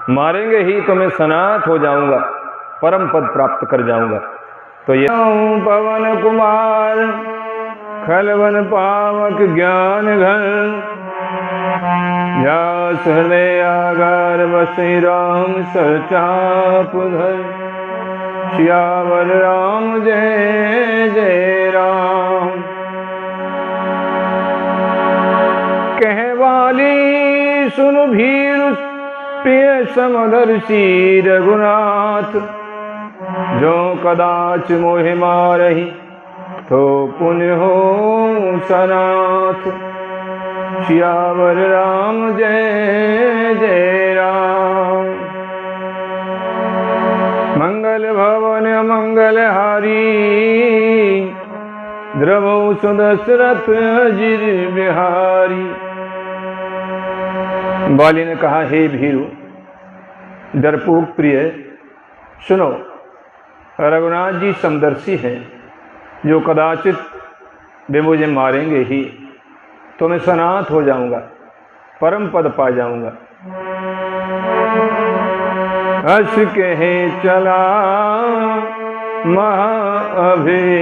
मारेंगे ही तो मैं सनाथ हो जाऊंगा, परम पद प्राप्त कर जाऊंगा। तो ये पवन कुमार खलवन पावक ज्ञान घन, जा हृदय आगार बसि राम सरचाप धर। सियावर राम जय जय राम। कहवाली सुन भीर प्रिय समदर्शी रघुनाथ, जो कदाच मोहि मारहि तो पुण्य हो सनाथ। सियावर राम जय जय राम। मंगल भवन मंगल हारी, द्रवौ सुदशरथ अजिर बिहारी। बाली ने कहा, हे भीरु डरपोक प्रिय, सुनो, रघुनाथ जी समदर्शी हैं, जो कदाचित वे मुझे मारेंगे ही तो मैं सनाथ हो जाऊंगा, परम पद पा जाऊंगा। हर्ष कहे चला महाअभिमानी,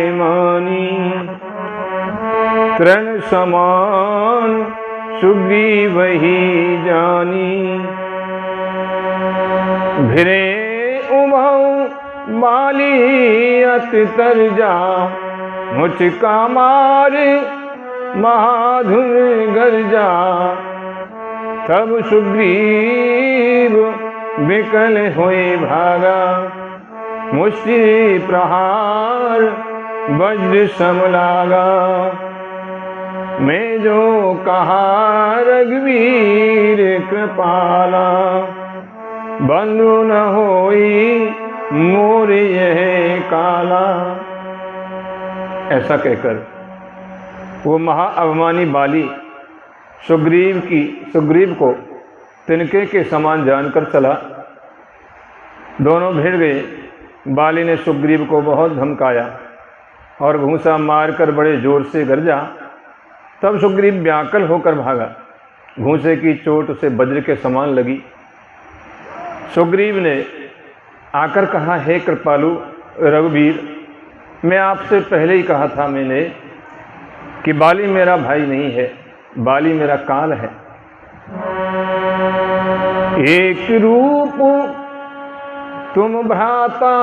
तृण समान सुग्रीव ही जानी। भिरे उमऊ बाली अति तरजा, मुझका मार महाधुर गर्जा। तब सुग्रीव विकल हुए भागा, मुष्टि प्रहार वज्र सम लागा। मैं जो कहा रघुवीर कृपाला, बंधु न होई मोर यह काला। ऐसा कहकर वो महाअभिमानी बाली सुग्रीव को तिनके के समान जानकर चला। दोनों भिड़ गए। बाली ने सुग्रीव को बहुत धमकाया और घूंसा मारकर बड़े जोर से गरजा। तब सुग्रीव व्याकुल होकर भागा। घूंसे की चोट उसे वज्र के समान लगी। सुग्रीव ने आकर कहा, हे कृपालु रघुवीर, मैं आपसे पहले ही कहा था मैंने कि बाली मेरा भाई नहीं है, बाली मेरा काल है। एक रूप तुम भ्राता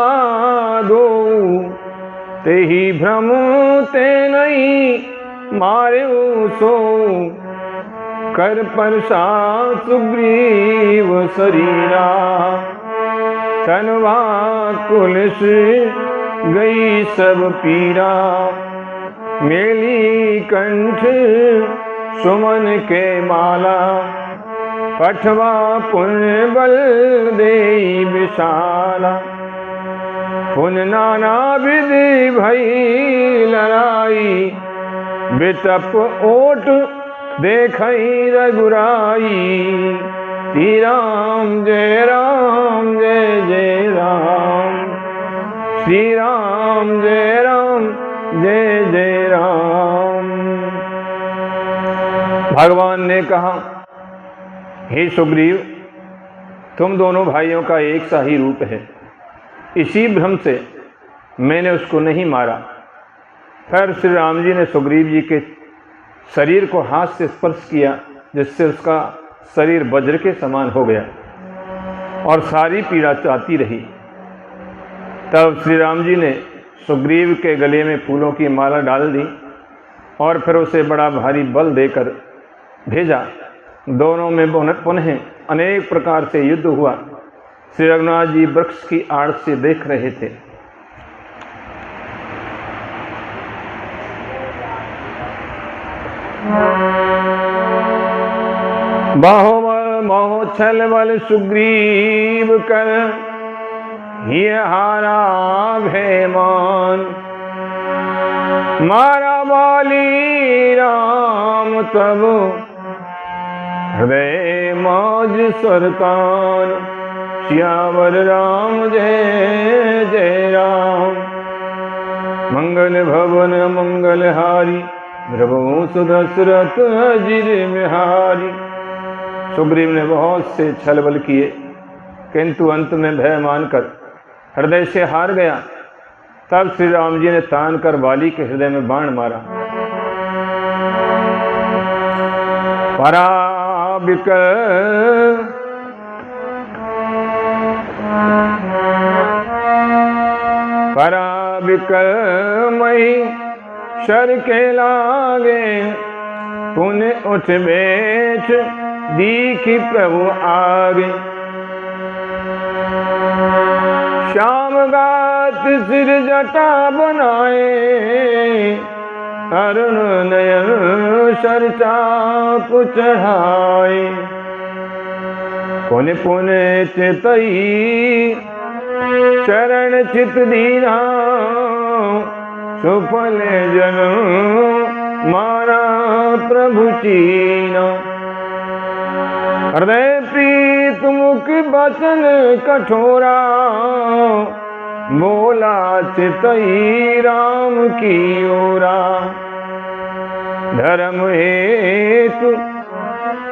दो, ते ही भ्रम ते नहीं मारे सो। कर परसा सुग्रीव शरीरा, तनवा कुलस गई सब पीरा। मेली कंठ सुमन के माला, पठवा पुण्य बल देई विशाला। पुन नाना विधि भई लड़ाई, बिटप ओट देखई रघुराई। श्री राम जय जय राम, श्री राम जय जय राम। भगवान ने कहा, हे सुग्रीव, तुम दोनों भाइयों का एक सा ही रूप है। इसी भ्रम से मैंने उसको नहीं मारा। फिर श्री राम जी ने सुग्रीव जी के शरीर को हाथ से स्पर्श किया, जिससे उसका शरीर वज्र के समान हो गया और सारी पीड़ा चाहती रही। तब श्री राम जी ने सुग्रीव के गले में फूलों की माला डाल दी और फिर उसे बड़ा भारी बल देकर भेजा। दोनों में पुनः अनेक प्रकार से युद्ध हुआ। श्री रघुनाथ जी वृक्ष की आड़ से देख रहे थे। बाहुबल छल बल सुग्रीव कर, ये हारा भेमान। मारा बाली राम तब, हृदय मौज सरतान। सियावर राम जय जय राम। मंगल भवन मंगल हारी, द्रवौ सुदशरथ अजिर बिहारी। सुग्रीव ने बहुत से छल बल किए, किंतु अंत में भय मानकर हृदय से हार गया। तब श्री राम जी ने तान कर बाली के हृदय में बाण मारा। पराबिक पराबिकल मही शर के लागे, पुण्य उठ बेच दीखी प्रभु आगे। श्याम गात सिर जटा बनाए, अरुण नयन सर चाप चढ़ाए। पुण्य पुण्य चितई चरण चित दीना, सुफल जन्म मारा प्रभु चीना। हृदय प्रीत मुख बचन कठोरा, बोला चितई राम की ओरा। धर्म हेतु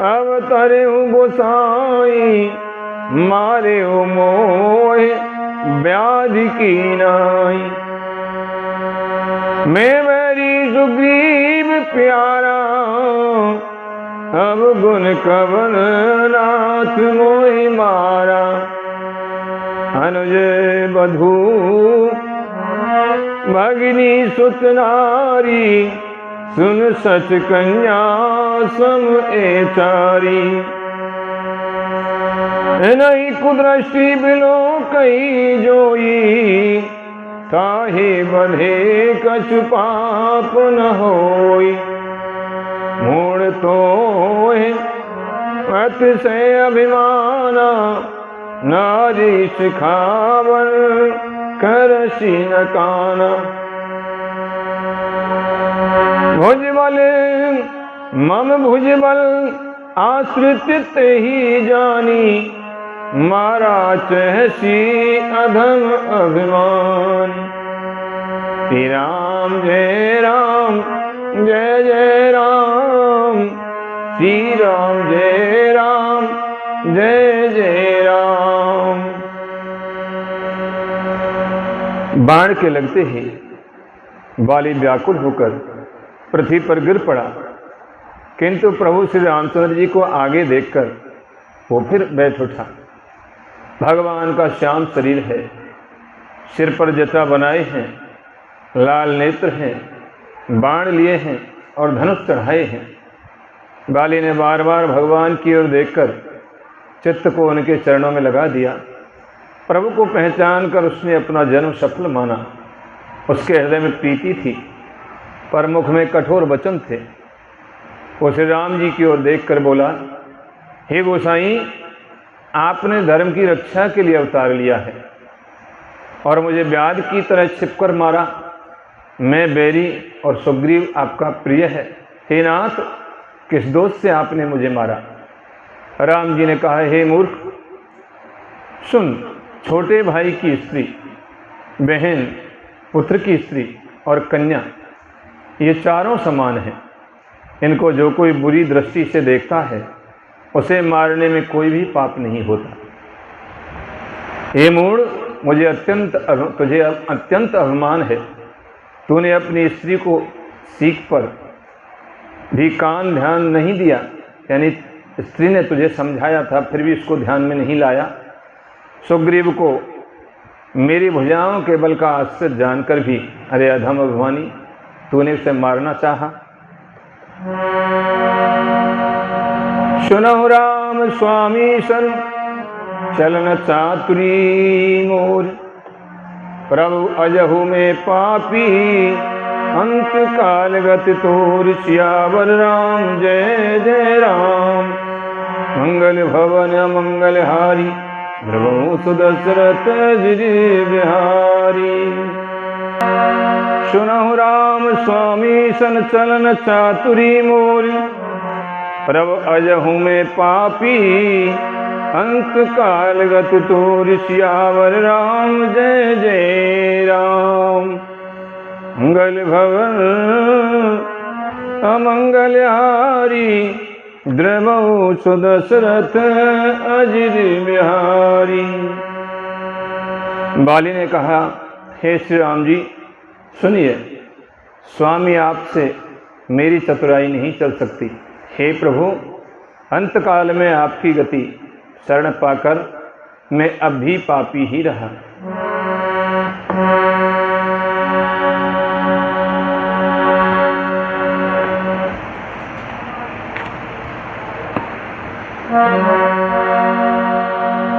अवतरे गोसाई, मारे मोह व्याधि की नाई। मैं मेरी सुग्रीव प्यारा, अब गुण कवन नाथ मोहि मारा। अनुज बधू भगिनी सुत नारी, सुन सच कन्या सम एचारी। नहीं कुदृष्टि बिलो कही जोई, ताहि बधे कछु पाप न होई। मूढ़ तो अतिशय अभिमाना, नारी सिखावन करसी न काना। भुजबल मम भुजबल आश्रित ही जानी, मारा चहसी अधम अभिमान। श्री राम जय राम जय जय राम, श्री राम जय राम जय जय राम। बाण के लगते ही बाली व्याकुल होकर पृथ्वी पर गिर पड़ा, किंतु प्रभु श्री रामचंद्र जी को आगे देखकर वो फिर बैठ उठा। भगवान का श्याम शरीर है, सिर पर जटा बनाए हैं, लाल नेत्र हैं, बाण लिए हैं और धनुष चढ़ाए हैं। बाली ने बार बार भगवान की ओर देखकर चित्त को उनके चरणों में लगा दिया। प्रभु को पहचान कर उसने अपना जन्म सफल माना। उसके हृदय में प्रीति थी, पर मुख में कठोर वचन थे। वो श्री राम जी की ओर देखकर बोला, हे गोसाई, आपने धर्म की रक्षा के लिए अवतार लिया है और मुझे व्याध की तरह छिपकर मारा। मैं बैरी और सुग्रीव आपका प्रिय है। हे नाथ, किस दोष से आपने मुझे मारा? राम जी ने कहा, हे मूर्ख, सुन, छोटे भाई की स्त्री, बहन, पुत्र की स्त्री और कन्या, ये चारों समान हैं। इनको जो कोई बुरी दृष्टि से देखता है, उसे मारने में कोई भी पाप नहीं होता। हे मूढ़, तुझे अत्यंत अभिमान है। तूने अपनी स्त्री को सीख पर भी कान ध्यान नहीं दिया, यानी स्त्री ने तुझे समझाया था, फिर भी इसको ध्यान में नहीं लाया। सुग्रीव को मेरी भुजाओं के बल का आश्रित जानकर भी, अरे अधम अभिमानी, तूने उसे मारना चाहा। सुनहु राम स्वामी सन चलन चातुरी मोर, प्रभु अजहु में पापी अंत काल गति तोर। सियावर राम जय जय राम, मंगल भवन मंगल हारी, ध्रुव सुदशरथ गिरि बिहारी। सुनहु राम स्वामी सन चलन चातुरी मोर, प्रभु अजहु में पापी अंत काल गति तोर। सियावर राम जय जय राम, मंगल भवन अमंगल हारी, द्रवौ सुदशरथ अजिर बिहारी। बाली ने कहा, हे श्री राम जी, सुनिए, स्वामी आपसे मेरी चतुराई नहीं चल सकती। हे प्रभु, अंतकाल में आपकी गति शरण पाकर मैं अब भी पापी ही रहा।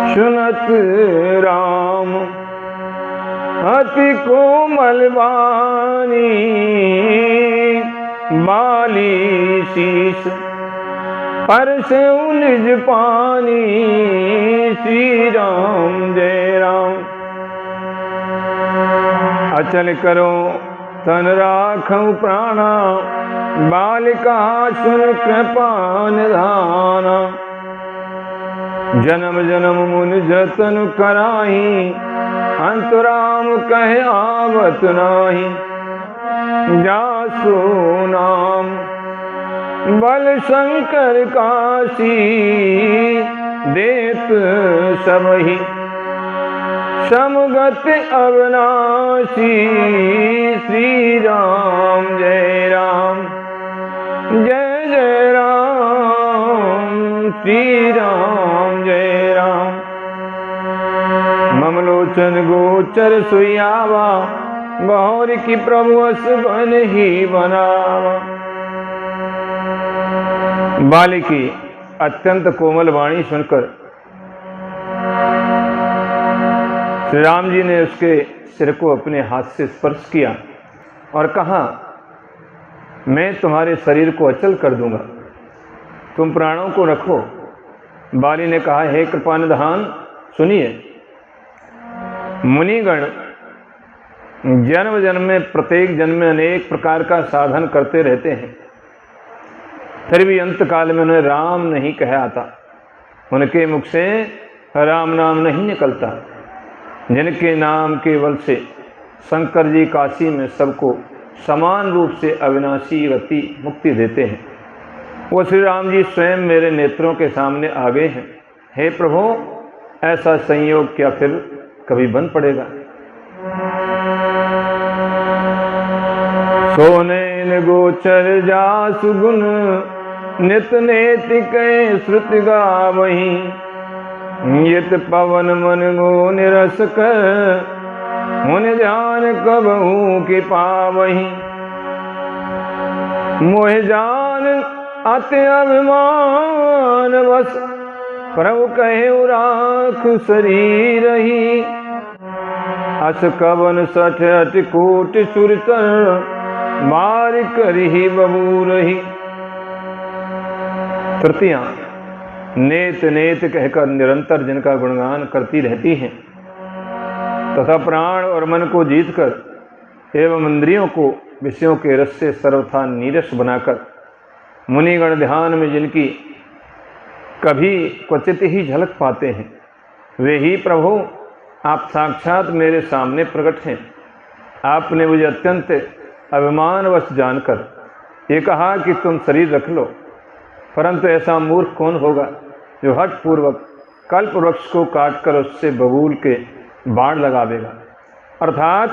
सुनत राम अति कोमल वाणी, बाली शीस परसे निज पानी। श्री राम जय राम। अचल करो तन राखऊं प्राणा, बालिका सुन कृपा निधाना। जन्म जन्म मुनि जतन कराही, अंतराम कहे आवत नाही। जासु नाम बल शंकर काशी, देत सबहि समगत अविनाशी। श्री राम जय राम, जय जय राम। श्री राम जय राम। ममलोचन गोचर सुयावा, गौर की प्रभु अस बन ही बनावा। बाली की अत्यंत कोमल वाणी सुनकर श्री राम जी ने उसके सिर को अपने हाथ से स्पर्श किया और कहा, मैं तुम्हारे शरीर को अचल कर दूंगा, तुम प्राणों को रखो। बाली ने कहा, हे कृपानिधान सुनिए, मुनिगण जन्म जन्म में प्रत्येक जन्म में अनेक प्रकार का साधन करते रहते हैं, फिर भी अंत काल में उन्हें राम नहीं कहा आता, उनके मुख से राम नाम नहीं निकलता। जिनके नाम के बल से शंकर जी काशी में सबको समान रूप से अविनाशी गति मुक्ति देते हैं, वो श्री राम जी स्वयं मेरे नेत्रों के सामने आ गए हैं। हे प्रभु, ऐसा संयोग क्या फिर कभी बन पड़ेगा? सोने गोचर जासु गुण, नित नेतिक श्रुति गावहीं। यत पवन मन गो निरस कर, मुन जान कबहू के पावहीं। मोह जान अति अभिमान बस, प्रभु कहे राख शरीर ही। अस कवन सठ अति कोट सुरतर, मार करही बबू रही। तृतीया नेत नेत कहकर निरंतर जिनका गुणगान करती रहती हैं, तथा प्राण और मन को जीतकर एवं इंद्रियों को विषयों के रस से सर्वथा नीरस बनाकर मुनिगण ध्यान में जिनकी कभी क्वचित ही झलक पाते हैं, वे ही प्रभु आप साक्षात मेरे सामने प्रकट हैं। आपने मुझे अत्यंत अभिमानवश जानकर ये कहा कि तुम शरीर रख लो, परंतु ऐसा मूर्ख कौन होगा जो हठ पूर्वक कल्प वृक्ष को काटकर उससे बबूल के बाण लगावेगा, अर्थात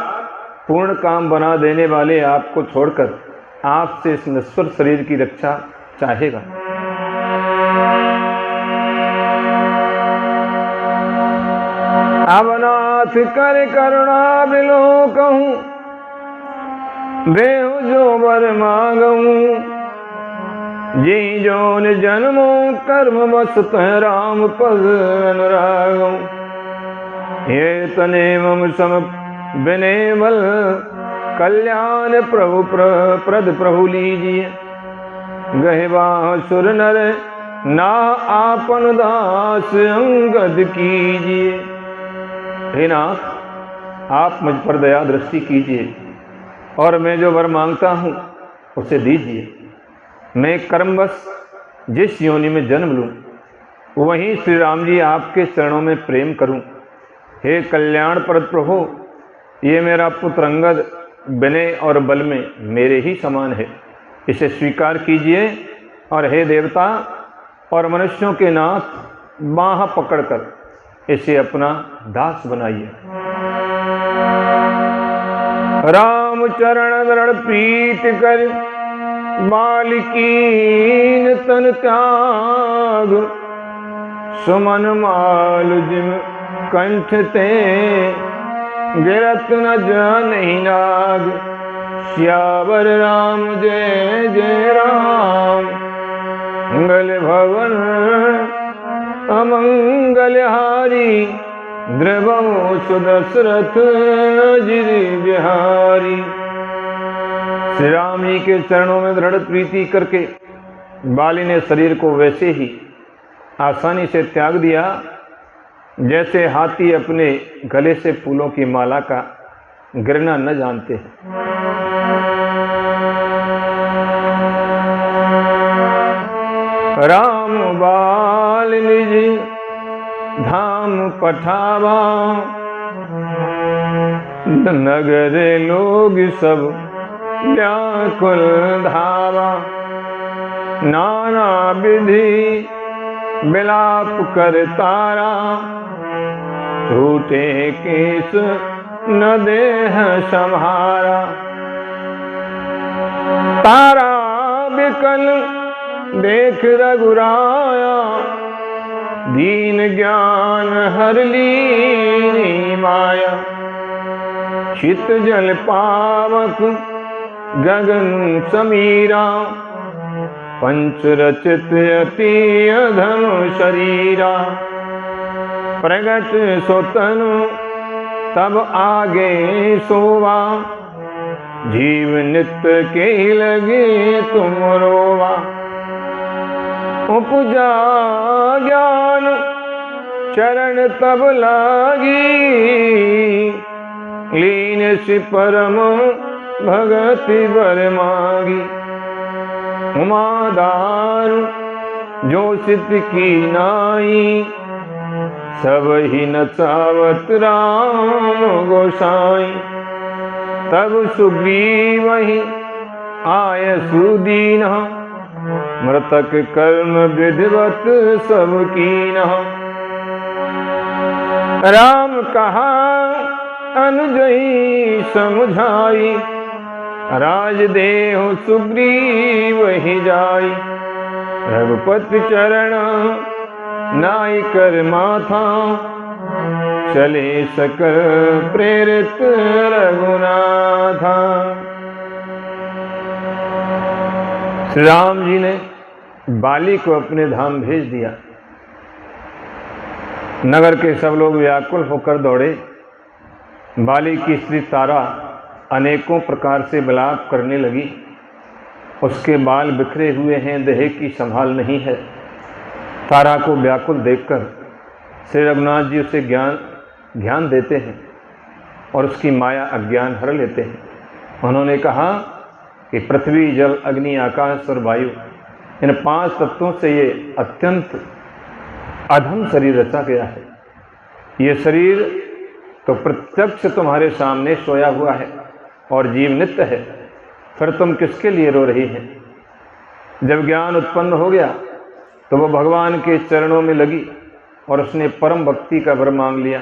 पूर्ण काम बना देने वाले आपको छोड़कर आपसे इस नश्वर शरीर की रक्षा चाहेगा। अवनाथ कर करुणा बिलो कहूँ, देव जो वर मांगूं। जी जोन जन्मो कर्म बस तह राम पद अनुरागो। ये तने मम सम बिनेवल, कल्याण प्रभु प्रद प्रभु लीजिए। गहवा सुर नर ना आपन दास अंगद कीजिए। हे नाथ, आप मुझ पर दया दृष्टि कीजिए और मैं जो वर मांगता हूँ उसे दीजिए। मैं कर्मवश जिस योनि में जन्म लूँ, वहीं श्री राम जी आपके चरणों में प्रेम करूँ। हे कल्याण प्रद प्रभु, ये मेरा पुत्र अंगद विनय और बल में मेरे ही समान है, इसे स्वीकार कीजिए। और हे देवता और मनुष्यों के नाथ, बाँह पकड़कर इसे अपना दास बनाइए। राम चरण दृढ़ प्रीत कर, बालिकीन तन त्याग। सुमन माल जिम कंठ ते, गिरत न जानहि नाग। श्यावर राम जय जय राम, मंगल भवन अमंगलहारी द्रवो सुदशरथ अजिर बिहारी। श्री राम जी के चरणों में दृढ़ प्रीति करके बाली ने शरीर को वैसे ही आसानी से त्याग दिया जैसे हाथी अपने गले से फूलों की माला का गिरना न जानते हैं। राम बाल निज धाम पठावा, नगर लोग सब व्याकुल धावा। नाना विधि विलाप कर तारा, छूटे केस न देह संहारा। तारा बिकल देख रघुराया, दीन ज्ञान हर लीनी माया। चित जल पावक गगन समीरा, पंच रचित अति अधम शरीरा। प्रगट सोतनु तब आगे सोवा, जीव नित्य के लगे तुम रोवा। उपजा ज्ञान चरण तब लागी, लीन से परम भगति बर मागी। उमादार जो सिद्ध की नाई, सब ही नचावत राम गोसाई। तब सुग्रीव वही आय सुदीना, मृतक कर्म विधिवत सब कीना। राम कहा अनुजई समझाई, राज देहु सुग्रीव ही जाई। रघुपति चरण नाई कर माथा, चले सकल प्रेरित रघुनाथा। श्री राम जी ने बाली को अपने धाम भेज दिया। नगर के सब लोग व्याकुल होकर दौड़े। बाली की स्त्री तारा अनेकों प्रकार से विलाप करने लगी। उसके बाल बिखरे हुए हैं, देह की संभाल नहीं है। तारा को व्याकुल देखकर श्री रघुनाथ जी उसे ध्यान देते हैं और उसकी माया अज्ञान हर लेते हैं। उन्होंने कहा कि पृथ्वी जल अग्नि आकाश और वायु, इन 5 तत्वों से ये अत्यंत अधम शरीर रचा गया है। ये शरीर तो प्रत्यक्ष तुम्हारे सामने सोया हुआ है और जीव नित्य है, फिर तुम किसके लिए रो रही हैं? जब ज्ञान उत्पन्न हो गया तो वो भगवान के चरणों में लगी और उसने परम भक्ति का वर मांग लिया।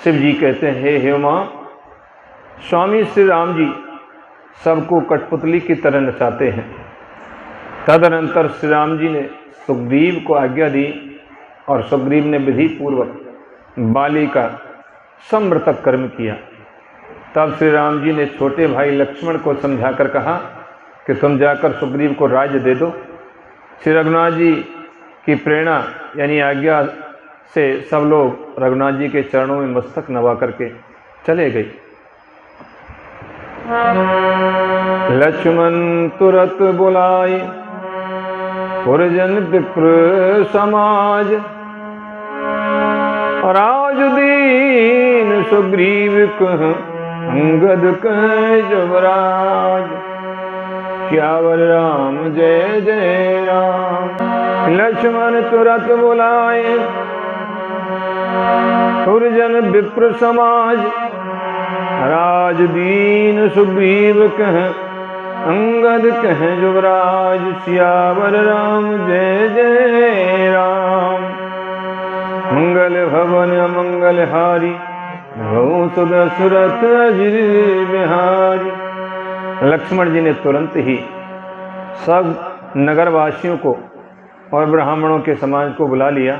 शिव जी कहते हैं, हे माँ, स्वामी श्री राम जी सबको कठपुतली की तरह नचाते हैं। तदनंतर श्री राम जी ने सुग्रीव को आज्ञा दी और सुग्रीव ने विधि पूर्वक बाली का समृतक कर्म किया। तब श्री राम जी ने छोटे भाई लक्ष्मण को समझाकर कहा कि तुम जाकर सुग्रीव को राज्य दे दो। श्री रघुनाथ जी की प्रेरणा यानी आज्ञा से सब लोग रघुनाथ जी के चरणों में मस्तक नवा करके चले गए। लक्ष्मण तुरत बुलाए पुरजन विप्र समाज, राज दीन सुग्रीव कह अंगद कह युवराज। श्यावर राम जय जय राम। लक्ष्मण तुरत बुलाए पुरजन विप्र समाज, राज दीन सुग्रीव कह अंगद कह युवराज। श्यावर राम जय जय राम। मंगल भवन अमंगल हारी, सुध सुरत अजिर बिहारी। लक्ष्मण जी ने तुरंत ही सब नगरवासियों को और ब्राह्मणों के समाज को बुला लिया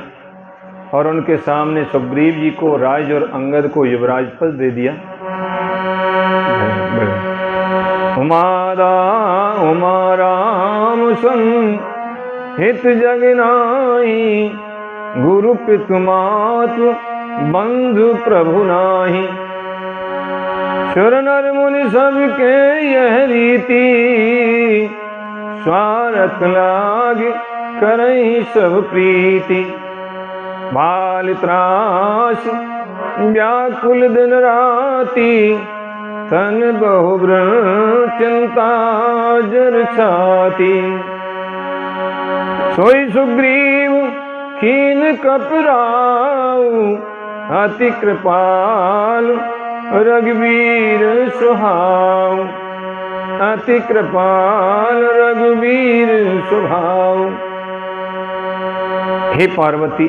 और उनके सामने सुग्रीव जी को राज और अंगद को युवराज पद दे दिया। उमा राम सम हित जग नाई, गुरु पितु मातु बंधु प्रभु नाही। सुर नर मुनि सबके यह रीति, स्वार्थ लाग करहि सब प्रीति। बाल त्रास व्याकुल दिन राति, तन बहु व्रण चिंता जर छाती। सोई सुग्रीव कीन कपराऊ, अति कृपाल रघुवीर सुहाऊ। अति कृपाल रघुवीर सुहाऊ। हे पार्वती,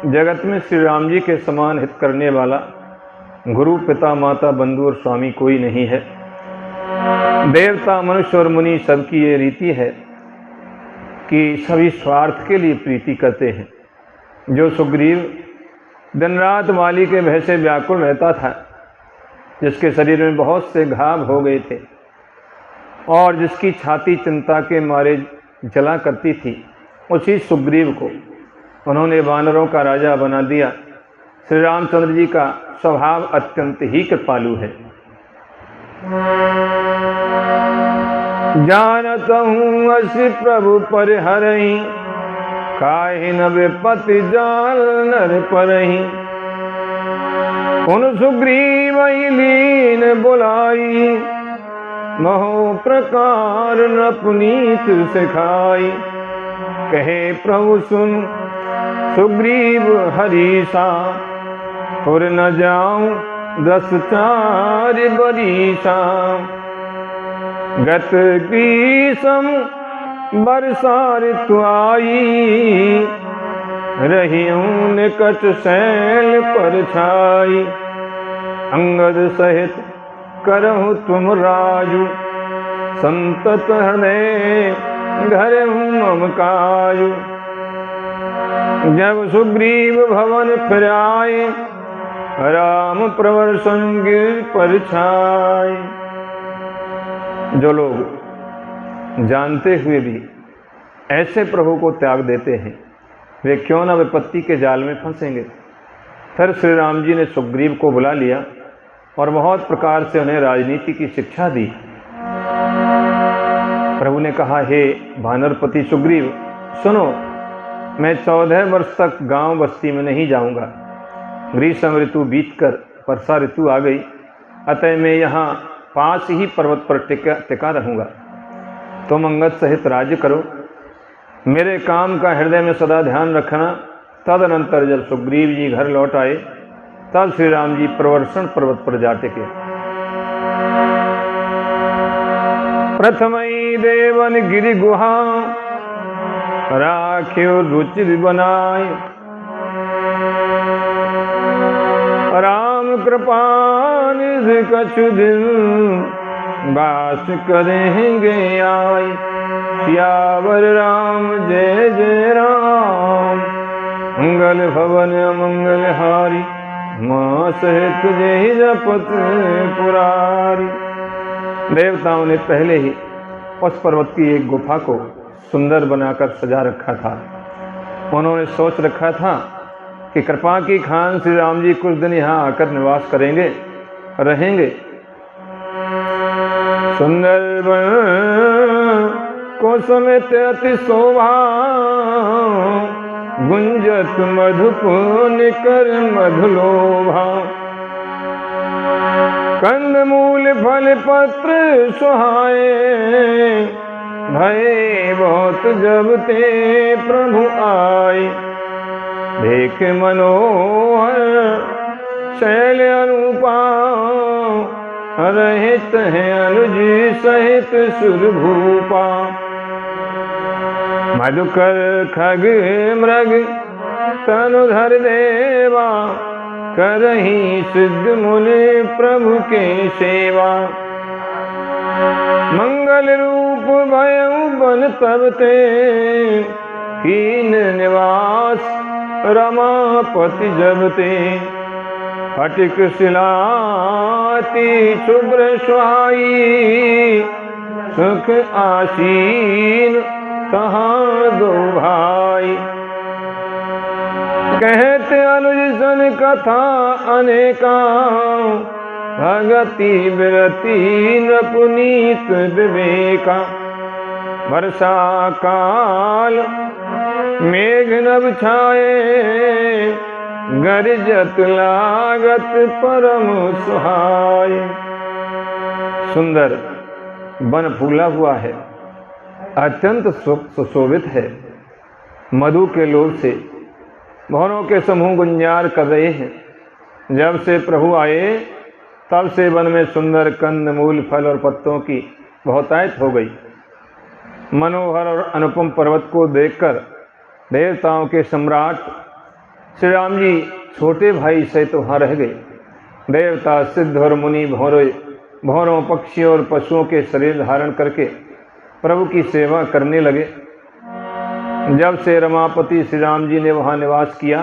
जगत में श्री राम जी के समान हित करने वाला गुरु पिता माता बंधु और स्वामी कोई नहीं है। देवता मनुष्य और मुनि सबकी ये रीति है कि सभी स्वार्थ के लिए प्रीति करते हैं। जो सुग्रीव दिन रात माली के भय से व्याकुल रहता था, जिसके शरीर में बहुत से घाव हो गए थे और जिसकी छाती चिंता के मारे जला करती थी, उसी सुग्रीव को उन्होंने वानरों का राजा बना दिया। श्री रामचंद्र जी का स्वभाव अत्यंत ही कृपालु है। जानत हूँ असी प्रभु परिहरहि, काहि न विपत्ति जाल नर परहि। उन सुग्रीव लीन बुलाई, महो प्रकार न पुनीत सिखाई। कहे प्रभु सुन सुग्रीव हरीसा, और न जाऊं 10 चार बरीसा। गत ग्रीष्म बरसा ऋतु आई, रहियूं निकट शैल पर छाई। अंगद सहित करहु तुम राजू, संतत हृदय घर मम कायु। जब सुग्रीव भवन फिर आए, राम प्रवर्षण गिर पर छाए। जो लोग जानते हुए भी ऐसे प्रभु को त्याग देते हैं, वे क्यों न विपत्ति के जाल में फंसेंगे। फिर श्री राम जी ने सुग्रीव को बुला लिया और बहुत प्रकार से उन्हें राजनीति की शिक्षा दी। प्रभु ने कहा, हे भानरपति सुग्रीव, सुनो, मैं 14 वर्ष तक गांव बस्ती में नहीं जाऊंगा। ग्रीष्म ऋतु बीतकर वर्षा ऋतु आ गई, अतः मैं यहाँ पास ही पर्वत पर टिका रहूंगा। तुम अंगद सहित राज्य करो, मेरे काम का हृदय में सदा ध्यान रखना। तदनंतर जब सुग्रीव जी घर लौट आए, तब श्री राम जी प्रवर्षण पर्वत पर जा टिके। प्रथमई देवन गिरि गुहा, राख्यो रुचि बनाए। राम कृपा निधि कछु दिन, बास करेंगे आए। सियावर राम जय जय राम, मंगल भवन अमंगल हारी। मां सहित जय जपत पुरारी। देवताओं ने पहले ही उस पर्वत की एक गुफा को सुंदर बनाकर सजा रखा था। उन्होंने सोच रखा था कि कृपा की खान श्री राम जी कुछ दिन यहाँ आकर निवास करेंगे, रहेंगे। सुंदर वन को समेत अति शोभा, गुंजत मधुप निकर मधुलोभा। कंद मूल फल पत्र सुहाए, भय बहुत जब ते प्रभु आए। देख मनोहर शैल अनुपा, रहित है अनुज सहित सुर भूपा। मधुकर खग मृग तनुधर देवा, करही सिद्ध मुनि प्रभु के सेवा। मंगल रूप भयउ बन तब ते, कीन निवास रमापति जब ते। फटिक शिलाति शुभ्र सुहाई, सुख आसीन तहाँ दो भाई। कहते अनुज सन कथा अनेका, भगति विरति नपुनीत विवेका। वर्षा काल मेघ नभ छाए, गरजत लागत परम सुहाय। सुंदर वन फूला हुआ है, अत्यंत सुशोभित है। मधु के लोभ से भौरों के समूह गुंजार कर रहे हैं। जब से प्रभु आए तब से वन में सुंदर कंद मूल फल और पत्तों की बहुतायत हो गई। मनोहर और अनुपम पर्वत को देखकर देवताओं के सम्राट श्री राम जी छोटे भाई से तो वहाँ रह गए। देवता सिद्ध और मुनि भौरों पक्षियों और पशुओं के शरीर धारण करके प्रभु की सेवा करने लगे। जब से रमापति श्री राम जी ने वहाँ निवास किया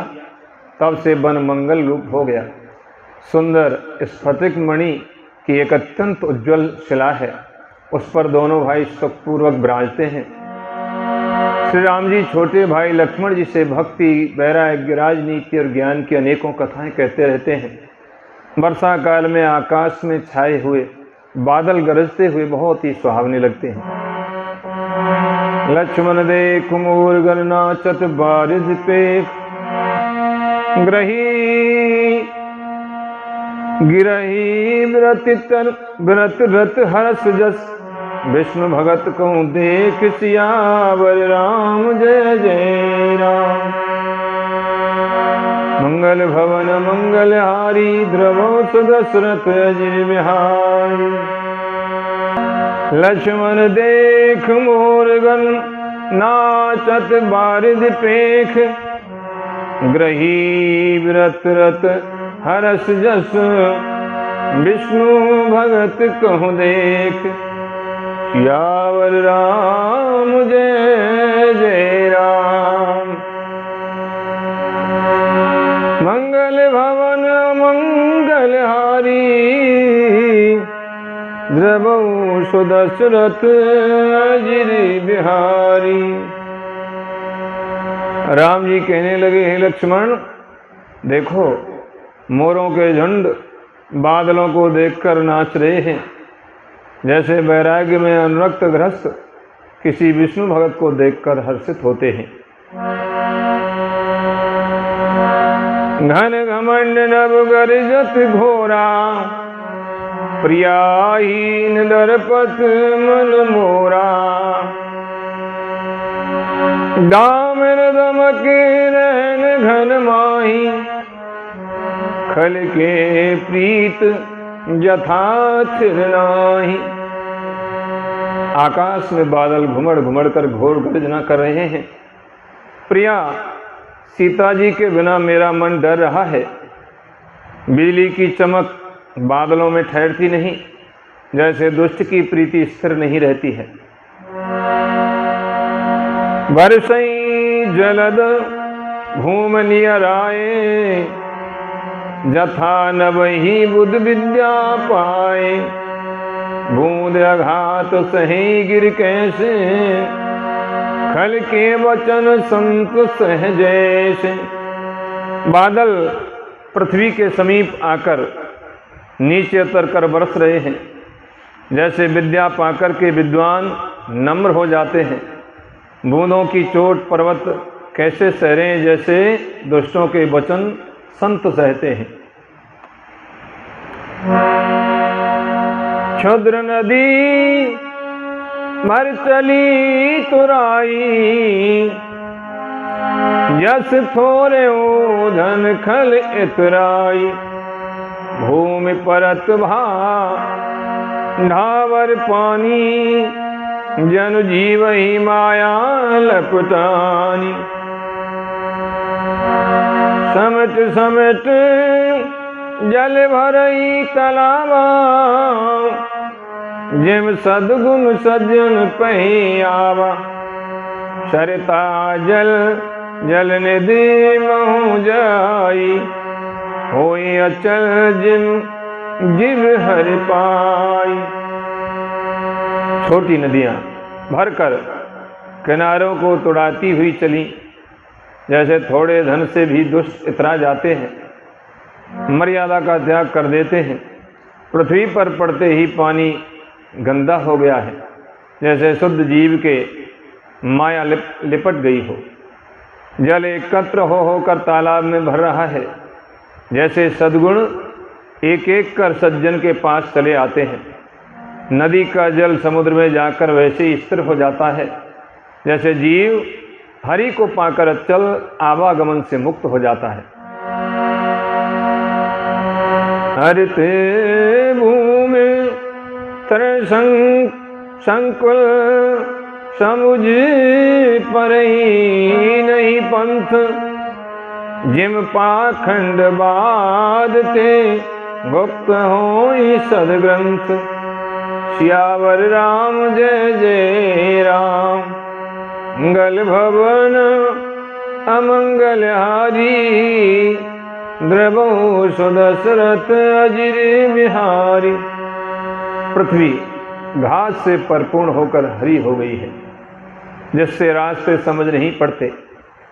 तब से वन मंगल रूप हो गया। सुंदर स्फटिक मणि की एक अत्यंत उज्ज्वल शिला है, उस पर दोनों भाई सुखपूर्वक विराजते हैं। श्री राम जी छोटे भाई लक्ष्मण जी से भक्ति, वैराग्य, राजनीति और ज्ञान की अनेकों कथाएं कहते रहते हैं। वर्षा काल में आकाश में छाए हुए बादल गरजते हुए बहुत ही सुहावने लगते हैं। लक्ष्मण देख मूरगन नाचत बारिज पे, गिरही व्रत रत हर्ष जस। विष्णु भगत को देख सियावर राम जय जय राम। मंगल भवन मंगल हारी, द्रवो सुदशरथ अजिर बिहारी। लक्ष्मण देख मोरगन नाचत बारिद पेख, ग्रही व्रत रत हरस जस। विष्णु भगत कहु देख सियावर राम जय जय राम। मंगल भवन मंगल हारी, द्रवौ सुदशरथ अजिर बिहारी। राम जी कहने लगे, हे लक्ष्मण देखो, मोरों के झुंड बादलों को देखकर नाच रहे हैं, जैसे वैराग्य में अनुरक्त ग्रस्त किसी विष्णु भगत को देखकर हर्षित होते हैं। घन घमंड नभ गरजत घोरा, प्रियाहीन डरपत मन मोरा। दामिन दमक रहन घन माही, खल के प्रीत यथा थिर नाही। आकाश में बादल घुमड़ घुमड़ कर घोर गर्जना कर रहे हैं। प्रिया, सीता जी के बिना मेरा मन डर रहा है। बिजली की चमक बादलों में ठहरती नहीं, जैसे दुष्ट की प्रीति स्थिर नहीं रहती है। बरसई जलद भूम नियराए, जथा नवहि बुध विद्या पाए। बूंद आघात सही गिर कैसे, खल के वचन संत सह जैसे। बादल पृथ्वी के समीप आकर नीचे उतर कर बरस रहे हैं, जैसे विद्या पाकर के विद्वान नम्र हो जाते हैं। बूंदों की चोट पर्वत कैसे सहरे, जैसे दुष्टों के वचन संत सहते हैं। क्षुद्र नदी मर चली तुराई, यस थोरे ओधन खल इतराई। भूमि परत भा ढावर पानी, जन जीव ही माया लपटानी। समट समट जल भरई तलावा, जिम सदगुण सज्जन पही आवा। सरता जल जल निधि महु जाई, होई अचल जिम जिव हर पाई। छोटी नदियां भरकर किनारों को तुड़ाती हुई चली, जैसे थोड़े धन से भी दुष्ट इतरा जाते हैं, मर्यादा का त्याग कर देते हैं। पृथ्वी पर पड़ते ही पानी गंदा हो गया है, जैसे शुद्ध जीव के माया लिपट गई हो। जल एकत्र हो होकर तालाब में भर रहा है, जैसे सद्गुण एक एक कर सज्जन के पास चले आते हैं। नदी का जल समुद्र में जाकर वैसे ही स्थिर हो जाता है, जैसे जीव हरि को पाकर अचल आवागमन से मुक्त हो जाता है। हरिते भूमि तर संकुल समुझ परई नहीं पंथ, जिम पाखंड बाधते गुप्त होई सदग्रंथ। सियावर राम जय जय राम, मंगल भवन अमंगल हारी, द्रवो सुदशरथ अजिर बिहारी। पृथ्वी घास से परिपूर्ण होकर हरी हो गई है, जिससे रास्ते समझ नहीं पड़ते।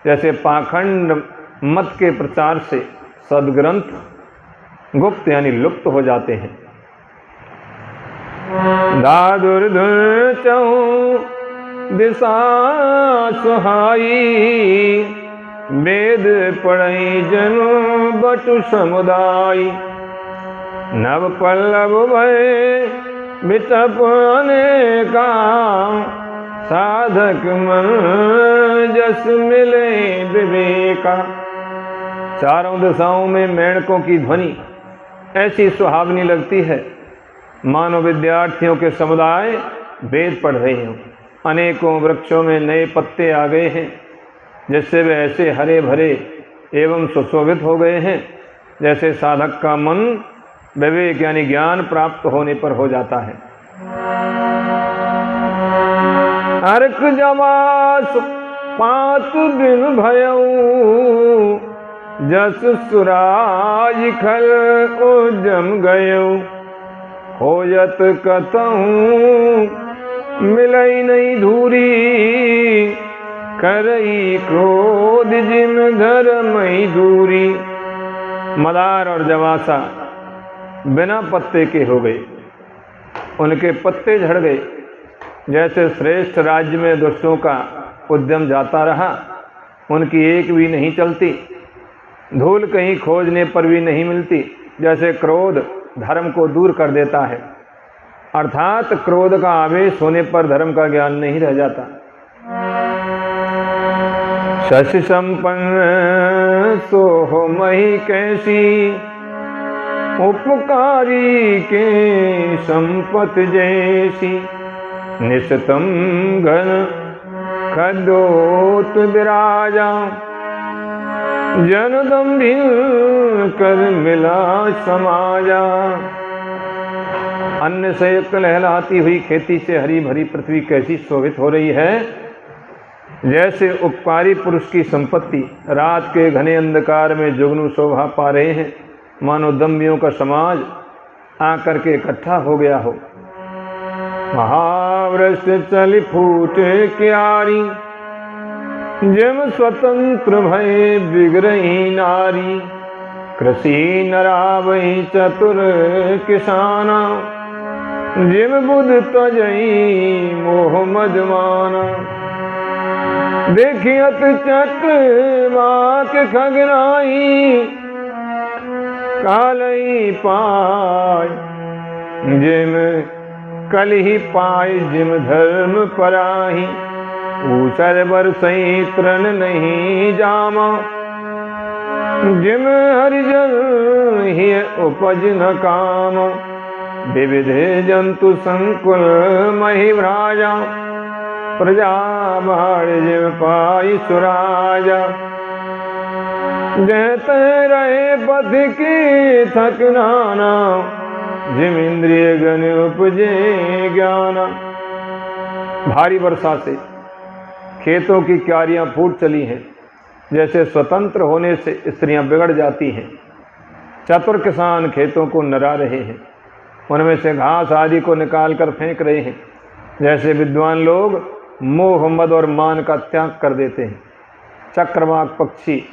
जैसे पाखंड मत के प्रचार से सदग्रंथ गुप्त यानी लुप्त हो जाते हैं। दादुर धुर चहु दिशा सुहाई, वेद पढ़ई जनु बटु समुदाय। नव पल्लव भय बिटप अनेका, साधक मन जस मिले विवेका। चारों दिशाओं में मेंढकों की ध्वनि ऐसी सुहावनी लगती है, मानो विद्यार्थियों के समुदाय वेद पढ़ रहे हों। अनेकों वृक्षों में नए पत्ते आ गए हैं, जिससे वे ऐसे हरे भरे एवं सुशोभित हो गए हैं, जैसे साधक का मन विवेक यानी ज्ञान प्राप्त होने पर हो जाता है। अर्क जवास पात दिन भयऊ, जस सुराज खल उद्यम गयऊ। होयत कतहूँ मिलई नहीं धूरी, करई क्रोध जिम धर्मई दूरी। मदार और जवासा बिना पत्ते के हो गए, उनके पत्ते झड़ गए। जैसे श्रेष्ठ राज्य में दुष्टों का उद्यम जाता रहा, उनकी एक भी नहीं चलती। धूल कहीं खोजने पर भी नहीं मिलती। जैसे क्रोध धर्म को दूर कर देता है, अर्थात क्रोध का आवेश होने पर धर्म का ज्ञान नहीं रह जाता। शशि संपन्न सोहो मही कैसी, उपकारी के संपत्ति जैसी। निशतम घन खदोत विराजा, जनदम भी कर मिला समाजा। अन्न से युक्त लहलाती हुई खेती से हरी भरी पृथ्वी कैसी शोभित हो रही है, जैसे उपकारी पुरुष की संपत्ति रात के घने अंधकार में जुगनू शोभा पा रहे हैं, मानो दम्भियों का समाज आकर के इकट्ठा हो गया हो। महावृक्ष चली फूटे क्यारी, जिम स्वतंत्र भय बिगरही नारी। कृषि नरावही चतुर किसाना, जिम बुध तजई मोह मदमाना। देखियत चक्र वाक खगनाई, कालई पाय जिम कल ही पाय जिम धर्म पराही। ऊसर बरसई तृण नहीं जामा, जिम हरिजन ही उपज न काम। विविध जंतु संकुल मही भ्राजा, प्रजा बाढ़ जिम पाई सुराजा। जहते रहे पथ की थकनाना, जिम इंद्रिय गण उपजे ज्ञाना। भारी वर्षा से खेतों की क्यारियां फूट चली हैं, जैसे स्वतंत्र होने से स्त्रियां बिगड़ जाती हैं। चतुर किसान खेतों को नरा रहे हैं, उनमें से घास आदि को निकाल कर फेंक रहे हैं। जैसे विद्वान लोग मोह मद और मान का त्याग कर देते हैं, चक्रवाक पक्षी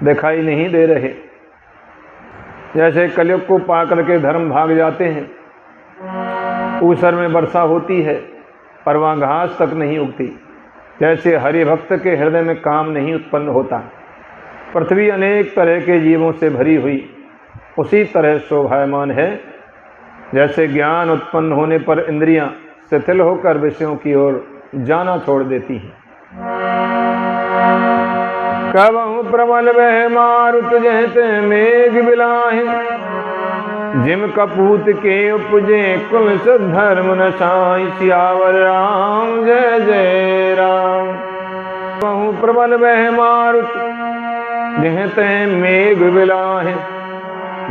दिखाई नहीं दे रहे। जैसे कलयुग को पाकर के धर्म भाग जाते हैं, ऊसर में वर्षा होती है पर वहाँ घास तक नहीं उगती। जैसे हरि भक्त के हृदय में काम नहीं उत्पन्न होता, पृथ्वी अनेक तरह के जीवों से भरी हुई उसी तरह शोभायमान है। जैसे ज्ञान उत्पन्न होने पर इंद्रियां शिथिल होकर विषयों की ओर जाना छोड़ देती हैं। कबहु प्रबल वह मारुत जहते मेघ बिलाहे, जिम कपूत के उपजे कुल धर्म नशाई। सियावर राम जय जय राम। कबहु प्रबल वह मारुत जहते मेघ बिलाहे,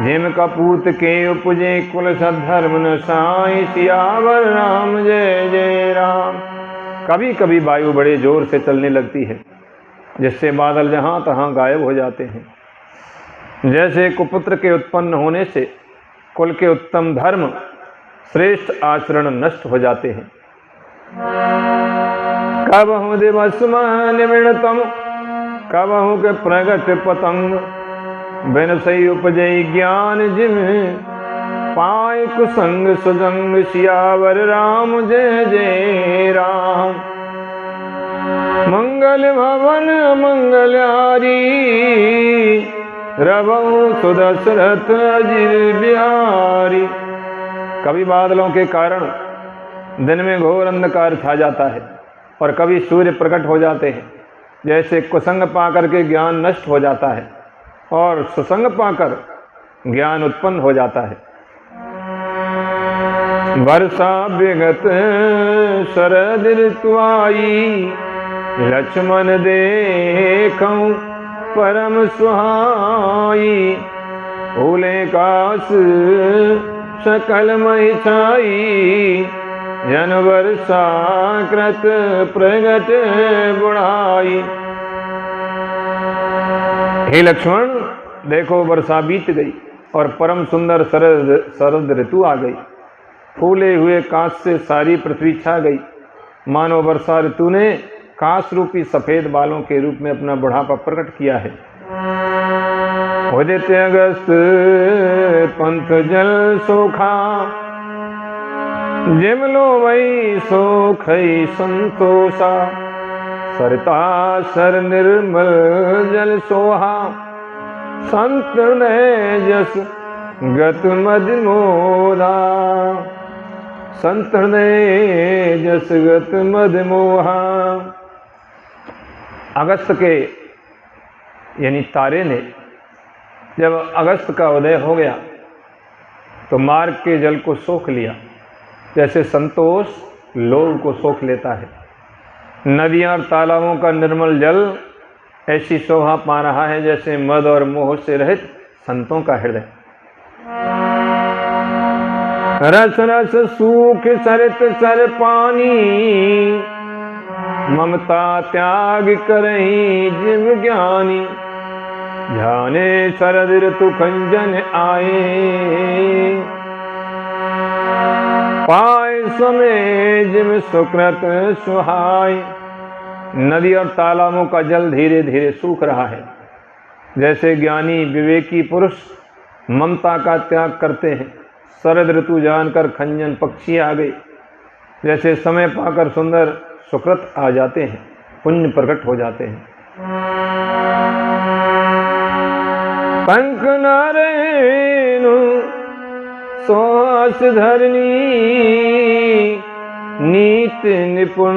जिम कपूत के उपजे कुल धर्म नशाई। सियावर राम जय जय राम। कभी कभी वायु बड़े जोर से चलने लगती है, जिससे बादल जहाँ तहाँ गायब हो जाते हैं। जैसे कुपुत्र के उत्पन्न होने से कुल के उत्तम धर्म श्रेष्ठ आचरण नष्ट हो जाते हैं। कबहु दिवस निमिड़तम, कबहु के प्रगट पतंग, बिन सही उपजय ज्ञान जिम पाए कुसंग सुजंग। सियावर राम जय जय राम। मंगल भवन मंगलारी, रवौ सुदशरथ अजिर बिहारी। कभी बादलों के कारण दिन में घोर अंधकार छा जाता है और कभी सूर्य प्रकट हो जाते हैं। जैसे कुसंग पाकर के ज्ञान नष्ट हो जाता है और सुसंग पाकर ज्ञान उत्पन्न हो जाता है। वर्षा विगत शरद ऋतु आई, लक्ष्मण देखऊं परम सुहाई। फूले काश सकल महि छाई, जन वर्षा कृत प्रगट बुढ़ाई। हे लक्ष्मण, देखो वर्षा बीत गई और परम सुंदर शरद ऋतु आ गई। फूले हुए काश से सारी पृथ्वी छा गई, मानो वर्षा ऋतु ने काश रूपी सफेद बालों के रूप में अपना बुढ़ापा प्रकट किया है। उदित अगस्त पंथ जल सोखा, जिमलो वही सोखई संतोषा। सरिता सर निर्मल जल सोहा, संत ने जस गत मद मोदा। संत ने जस गत मद मोहा। अगस्त के यानी तारे ने जब अगस्त का उदय हो गया तो मार्ग के जल को सोख लिया, जैसे संतोष लोभ को सोख लेता है। नदियां और तालाबों का निर्मल जल ऐसी शोभा पा रहा है जैसे मद और मोह से रहित संतों का हृदय। रस रस सूख सरित सर पानी, ममता त्याग करही जिम ज्ञानी। ध्याने शरद ऋतु खंजन आए, पाए समय जिम सुकृत सुहाय। नदी और तालाबों का जल धीरे धीरे सूख रहा है, जैसे ज्ञानी विवेकी पुरुष ममता का त्याग करते हैं। शरद ऋतु जानकर खंजन पक्षी आ गए, जैसे समय पाकर सुंदर सुकृत आ जाते हैं, पुण्य प्रकट हो जाते हैं। पंख नारेनु सोस धरनी, नीत निपुण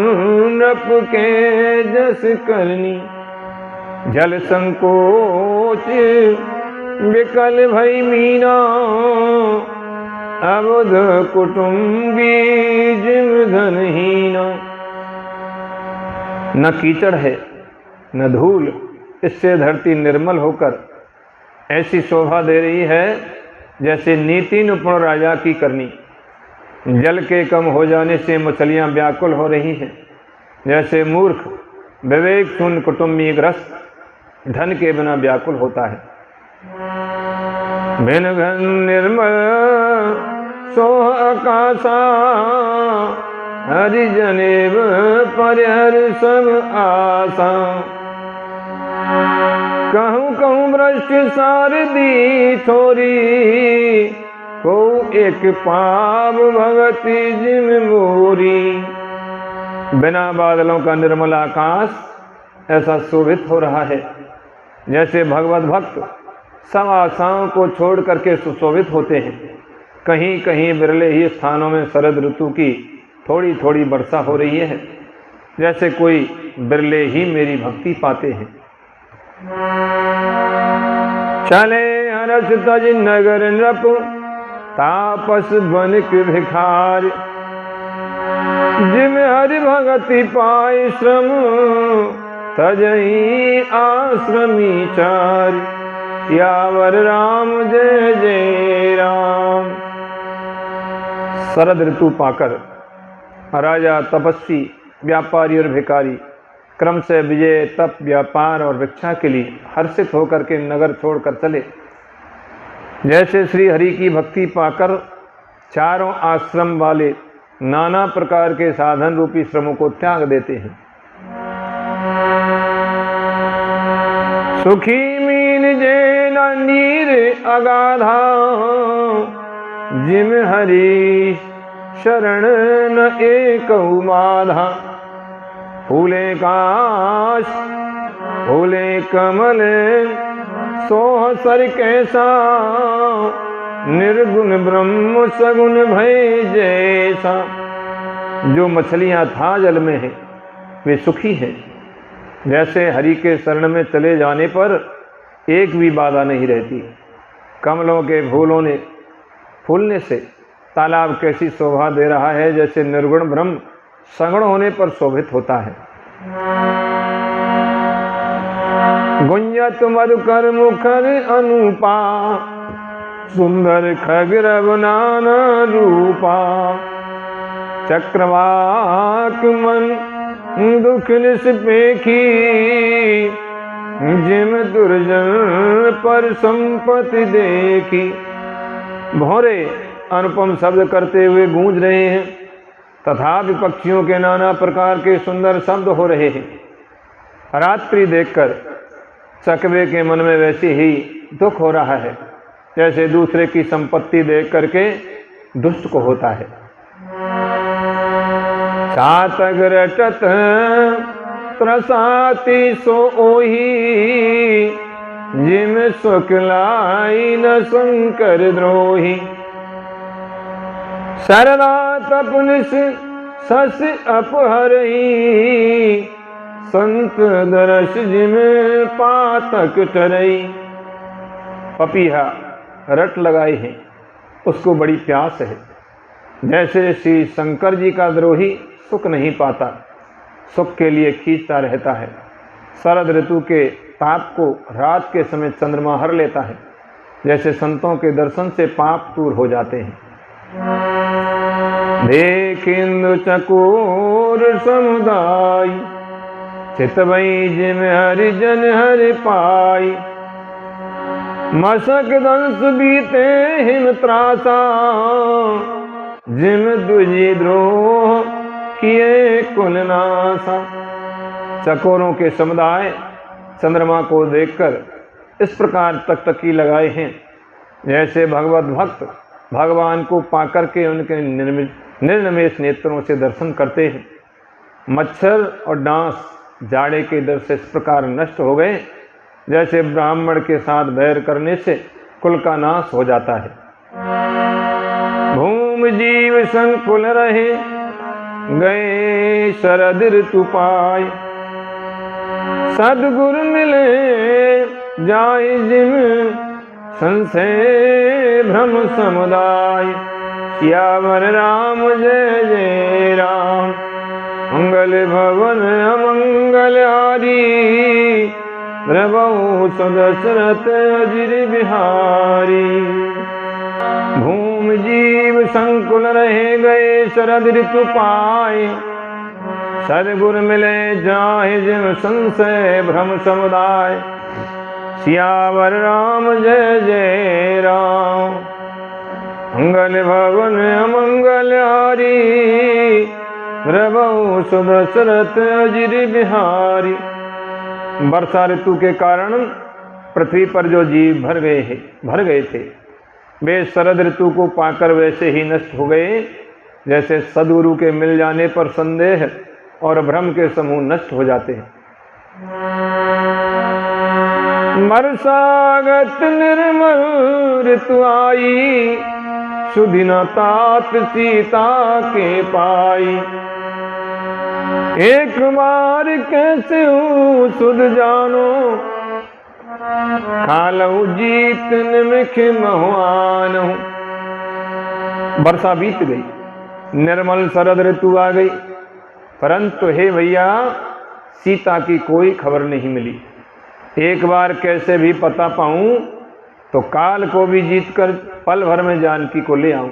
नप के जस करनी। जल संकोच विकल भई मीना, अबुध कुटुंबी जिम धनहीना। न कीचड़ है न धूल, इससे धरती निर्मल होकर ऐसी शोभा दे रही है जैसे नीति निपुण राजा की करनी। जल के कम हो जाने से मछलियां व्याकुल हो रही हैं, जैसे मूर्ख विवेक शून्य कुटुंबी ग्रस्त धन के बिना व्याकुल होता है। भिन घन निर्मल सोह आकाशा, हरि जनेब परिहर सब आसा। कहूँ कहूँ भ्रष्ट सारदी थोरी, को एक पाप भगति जिम मोरी। बिना बादलों का निर्मल आकाश ऐसा शोभित हो रहा है जैसे भगवत भक्त सब आशाओं को छोड़ करके सुशोभित होते हैं। कहीं कहीं बिरले ही स्थानों में शरद ऋतु की थोड़ी थोड़ी वर्षा हो रही है, जैसे कोई बिरले ही मेरी भक्ति पाते हैं। चले हरस तज नगर नृप, तापस बनिक भिखार। जिम हरि भगति पाए श्रम, तजही आश्रमी चार। सियावर राम जय जय राम। शरद ऋतु पाकर राजा, तपस्वी, व्यापारी और भिखारी क्रम से विजय, तप, व्यापार और भिक्षा के लिए हर्षित होकर के नगर छोड़कर चले। जैसे श्री हरि की भक्ति पाकर चारों आश्रम वाले नाना प्रकार के साधन रूपी श्रमों को त्याग देते हैं। सुखी मीन जे नीर अगाधा, जिम हरि शरण न एक बाधा। फूले काश फूले कमल, सोह सर कैसा। निर्गुण ब्रह्म सगुण भय जैसा। जो मछलियां था जल में है वे सुखी हैं। जैसे हरि के शरण में चले जाने पर एक भी बाधा नहीं रहती। कमलों के फूलों ने फूलने से तालाब कैसी शोभा दे रहा है, जैसे निर्गुण ब्रह्म सगुण होने पर शोभित होता है। गुंजत मधुकर मुखर अनुपा, सुंदर खगरव नाना रूपा। चक्रवाक मन दुख निस्पेखी, जिम दुर्जन पर संपत्ति देखी। भौरे अनुपम शब्द करते हुए गूंज रहे हैं तथा विपक्षियों के नाना प्रकार के सुंदर शब्द हो रहे हैं। रात्रि देखकर चकवे के मन में वैसे ही दुख हो रहा है जैसे दूसरे की संपत्ति देख करके दुष्ट को होता है। सातग रटत त्रसाति सो ओही, जिम सुखलाई न शंकर द्रोही। शरणा तपनिस सस अपहरही, संत दरस जिम पातक टरई। पपीहा रट लगाए हैं, उसको बड़ी प्यास है। जैसे श्री शंकर जी का द्रोही सुख नहीं पाता, सुख के लिए खींचता रहता है। शरद ऋतु के ताप को रात के समय चंद्रमा हर लेता है, जैसे संतों के दर्शन से पाप दूर हो जाते हैं। देखिंदु चकोर समुदाय, चितवई जिम हरिजन हरि पाई। मशक दंश बीते हिम त्रासा, जिम दुजी द्रोह किए कुल नासा। चकोरों के समुदाय चंद्रमा को देखकर इस प्रकार तकतकी लगाए हैं, जैसे भगवत भक्त भगवान को पाकर के उनके निर्निमेष नेत्रों से दर्शन करते हैं। मच्छर और डांस जाड़े के डर से इस प्रकार नष्ट हो गए, जैसे ब्राह्मण के साथ बैर करने से कुल का नाश हो जाता है। भूमि जीव संकुल रहे, गए शरद ऋतु पाय। सद्गुरु मिले जाय जिम, संशय भ्रम समुदाय। सियावर राम जय जय राम। मंगल भवन अमंगल हारी, द्रवहु सदशरथ अजिर बिहारी। भूमि जीव संकुल रहे, गए शरद ऋतु पाए। सद्गुरु मिले जाहि जिम, संशय भ्रम समुदाय। सियावर राम जय जय राम। मंगल भवन अमंगल हारी, द्रवहु सुदशरथ अजिर बिहारी। वर्षा ऋतु के कारण पृथ्वी पर जो जीव भर गए थे, वे शरद ऋतु को पाकर वैसे ही नष्ट हो गए जैसे सद्गुरु के मिल जाने पर संदेह और भ्रम के समूह नष्ट हो जाते हैं। वर्षागत निर्मल ऋतु आई, सुधि न तात सीता के पाई। एक बार कैसे हूँ सुध जानो, खालऊ जीत निमिख महुआन। वर्षा बीत गई, निर्मल शरद ऋतु आ गई, परंतु हे भैया सीता की कोई खबर नहीं मिली। एक बार कैसे भी पता पाऊं तो काल को भी जीतकर पल भर में जानकी को ले आऊं।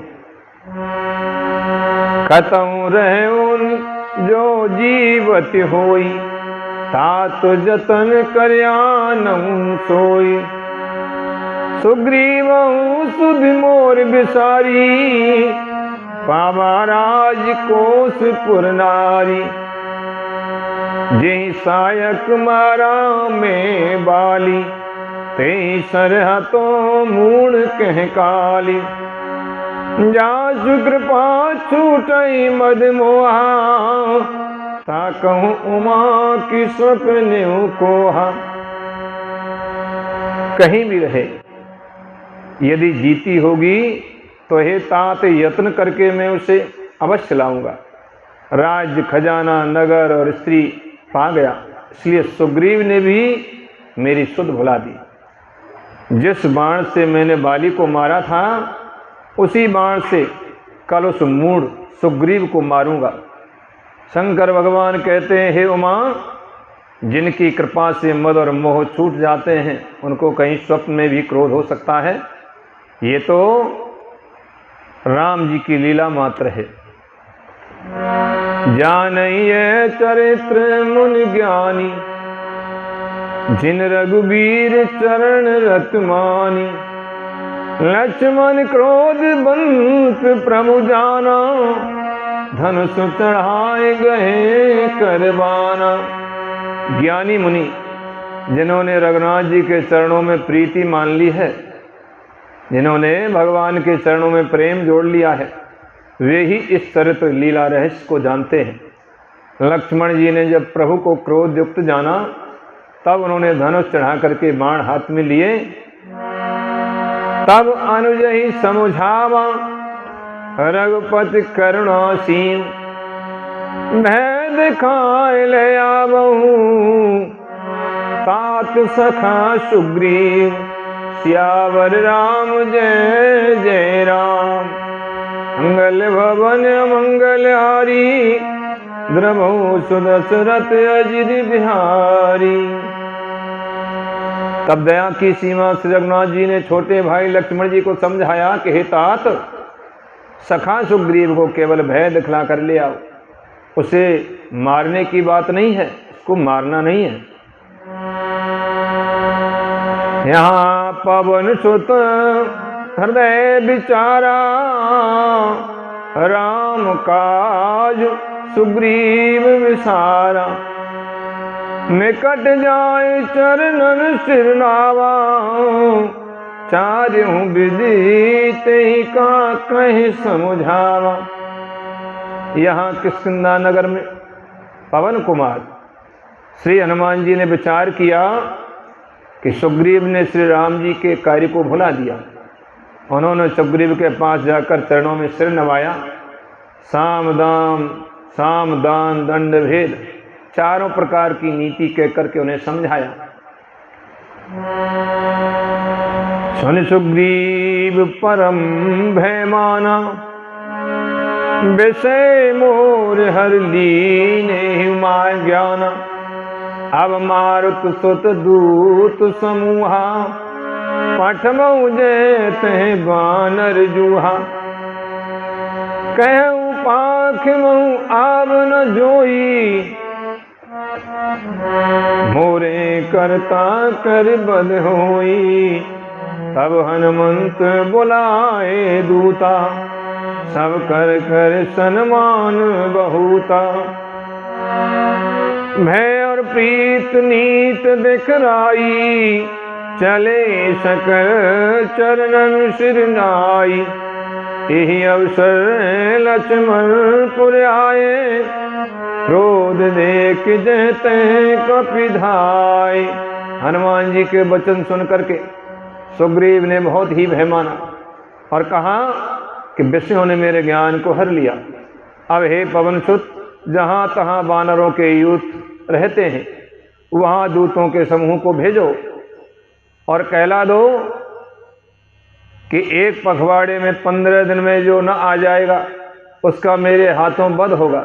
कतऊ रहे उन जो जीवति होई, तात जतन करयानहु सोई। सुग्रीवहु सुध मोर बिसारी, पावा राज कोसपुर नारी। जेहि सायक मारा में बाली, तेहि सरहतो मूढ़ कह काली। जासु कृपा छूटई मद मोहा, ता कहूँ उमा की स्वप्न कोहा। कहीं भी रहे यदि जीती होगी तो हे तात यत्न करके मैं उसे अवश्य लाऊंगा। राज्य खजाना नगर और स्त्री पा गया, इसलिए सुग्रीव ने भी मेरी सुध भुला दी। जिस बाण से मैंने बाली को मारा था उसी बाण से कल उस मूढ़ सुग्रीव को मारूंगा। शंकर भगवान कहते हैं, हे उमा, जिनकी कृपा से मद और मोह छूट जाते हैं उनको कहीं स्वप्न में भी क्रोध हो सकता है। ये तो राम जी की लीला मात्र है। जानइए चरित्र मुनि ज्ञानी, जिन रघुबीर चरण रत मानी। लक्ष्मण क्रोध बंत प्रभु जाना, धनुष चढ़ाए गए करबाना। ज्ञानी मुनि जिन्होंने रघुनाथ जी के चरणों में प्रीति मान ली है, जिन्होंने भगवान के चरणों में प्रेम जोड़ लिया है, वे ही इस चरित्र लीला रहस्य को जानते हैं। लक्ष्मण जी ने जब प्रभु को क्रोध युक्त जाना तब उन्होंने धनुष चढ़ा करके बाण हाथ में लिए। तब अनुज ही समुझावा, रघुपति करुणासीन। भय दिखाए ले आवहूँ, तात सखा सुग्रीव। सियावर राम जय जय राम। मंगल भवन मंगल हारी, द्रवहु सुदशरथ अजित बिहारी। तब दया की सीमा श्री रघुनाथ जी ने छोटे भाई लक्ष्मण जी को समझाया कि हे तात, सखा सुग्रीव को केवल भय दिखला कर ले आओ। उसे मारने की बात नहीं है, उसको मारना नहीं है। यहाँ पवन सुत हृदय विचारा, राम काज सुग्रीव विसारा। निकट जाए चरणन सिरनावा, चार्यों विधि तेहि का कहीं समझावा। यहाँ किष्किंधा नगर में पवन कुमार श्री हनुमान जी ने विचार किया कि सुग्रीव ने श्री राम जी के कार्य को भुला दिया। उन्होंने सुग्रीव के पास जाकर चरणों में सिर नवाया। साम दान दंड भेद चारों प्रकार की नीति कह करके उन्हें समझाया। सुन सुग्रीव परम भय माना, विषय मोर हर लीने माय ज्ञाना। अब मारुत सुत दूत समूहा, पठमऊ जय बानर जूहा। कहूँ पाख मऊ आव न जोई, मोरे करता कर बद होई। तब हनुमंत बुलाए दूता, सब कर कर सन्मान बहुता। भय और प्रीत नीत दिखराई, चले सकल चरणन सिर नाई। यही अवसर लक्ष्मण पुर आए, क्रोध देख जहते कपि धाय। हनुमान जी के वचन सुन करके सुग्रीव ने बहुत ही भय माना और कहा कि विष्णु ने मेरे ज्ञान को हर लिया। अब हे पवनसुत, जहाँ तहाँ वानरों के यूथ रहते हैं, वहाँ दूतों के समूह को भेजो और कहला दो कि एक पखवाड़े में 15 दिन में जो न आ जाएगा उसका मेरे हाथों वध होगा।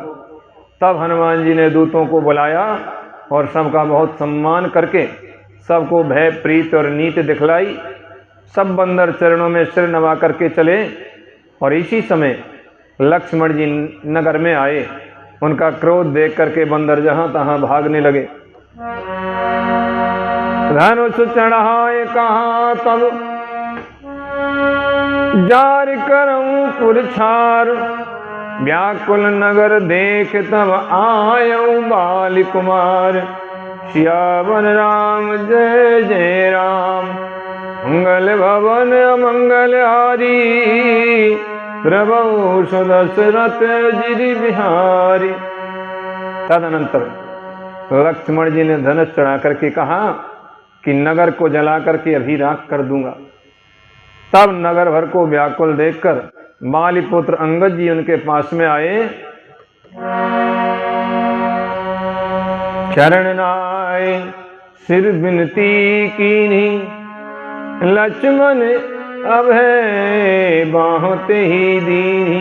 तब हनुमान जी ने दूतों को बुलाया और सबका बहुत सम्मान करके सबको भय प्रीत और नीति दिखलाई। सब बंदर चरणों में सिर नवा करके चले और इसी समय लक्ष्मण जी नगर में आए। उनका क्रोध देख करके बंदर जहां तहां भागने लगे। धनुष चढ़ाए कहाँ तब जार करऊं पुरछार, व्याकुल नगर देख तब आयऊ बाल कुमार। सियावर राम जय जय राम, मंगल भवन अमंगल हारी। प्रभु सुदशरथ गिरि बिहारी। तदनंतर लक्ष्मण जी ने धनुष चढ़ा करके कहा कि नगर को जला करके अभी राख कर दूंगा। तब नगर भर को व्याकुल देखकर बाली पुत्र अंगद जी उनके पास में आए। चरण नाय सिर बिनती कीनी, लक्ष्मण अभय बाहोते ही दीनी।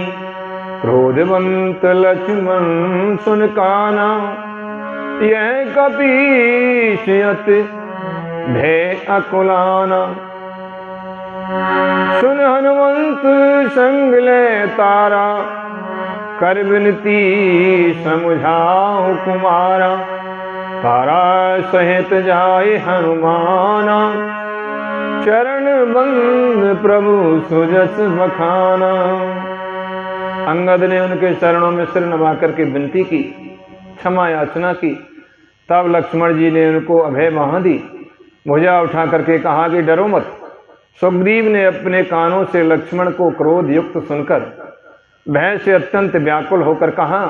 क्रोधवंत लक्ष्मण सुन काना, यह कपीश अति भय अकुलाना। सुन हनुमंत संग ले तारा, कर विनती समुझाओ कुमारा। तारा सहित जाए हनुमाना, चरण बंद प्रभु सुजस बखाना। अंगद ने उनके चरणों में सिर नवा करके विनती की, क्षमा याचना की। तब लक्ष्मण जी ने उनको अभय बांह दी, भुजा उठा करके कहा कि डरो मत। सुग्रीव ने अपने कानों से लक्ष्मण को क्रोध युक्त सुनकर भय से अत्यंत व्याकुल होकर कहा,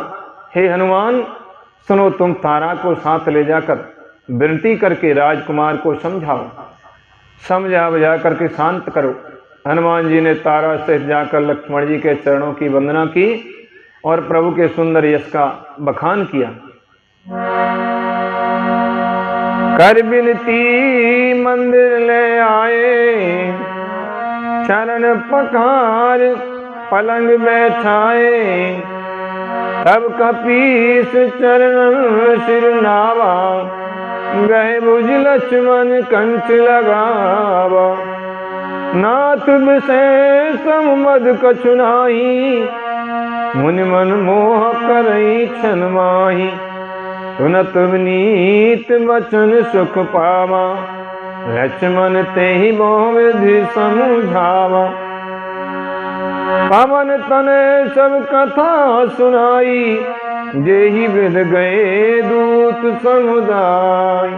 हे हनुमान, सुनो, तुम तारा को साथ ले जाकर विनती करके राजकुमार को समझाओ, समझा बुझा करके शांत करो। हनुमान जी ने तारा सहित जाकर लक्ष्मण जी के चरणों की वंदना की और प्रभु के सुंदर यश का बखान किया। कर विनती मंदिर ले आए, चरण पखार पलंग बैठाए। तब कपीस चरण सिर नावा, गए भुज लक्ष्मण कंठ लगावा। नाथ विषय सममद कछु नाही, मुनि मन मोह करई छन माही। सुनत विनीत वचन सुख पावा, लक्ष्मण तेहि मोह विधि समझावा। पवन तने सब कथा सुनाई, जेहि विध गए दूत समुदाय।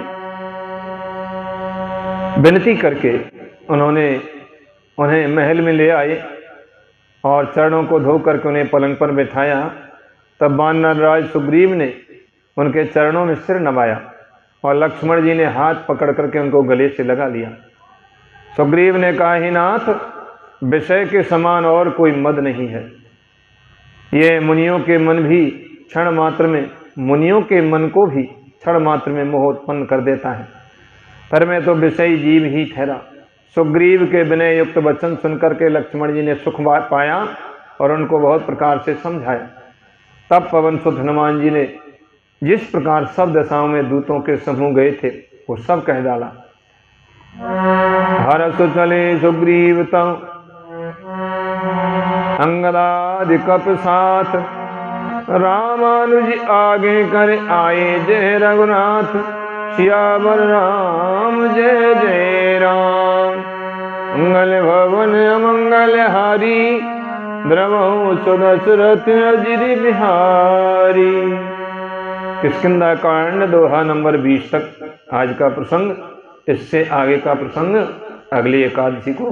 विनती करके उन्हें महल में ले आए और चरणों को धो करके उन्हें पलंग पर बैठाया। तब वानर राज सुग्रीव ने उनके चरणों में सिर नवाया और लक्ष्मण जी ने हाथ पकड़ करके उनको गले से लगा लिया। सुग्रीव ने कहा, हे नाथ, विषय के समान और कोई मद नहीं है। ये मुनियों के मन भी क्षण मात्र में, मुनियों के मन को भी क्षण मात्र में मोह उत्पन्न कर देता है, पर मैं तो विषयी जीव ही ठहरा। सुग्रीव के विनय युक्त वचन सुनकर के लक्ष्मण जी ने सुख पाया और उनको बहुत प्रकार से समझाया। तब पवनसुत हनुमान जी ने जिस प्रकार सब दशाओं में दूतों के समूह गए थे वो सब कह डाला। हरसु चले सुग्रीव तव, अंगदादि कप साथ। रामानुज आगे कर आए जय रघुनाथ, सियावर राम जय जय राम। मंगल भवन अमंगल हारी, द्रवहु सुदशरथ अजिर बिहारी। किष्किंधा कांड दोहा नंबर 20 तक आज का प्रसंग। इससे आगे का प्रसंग अगली एकादशी को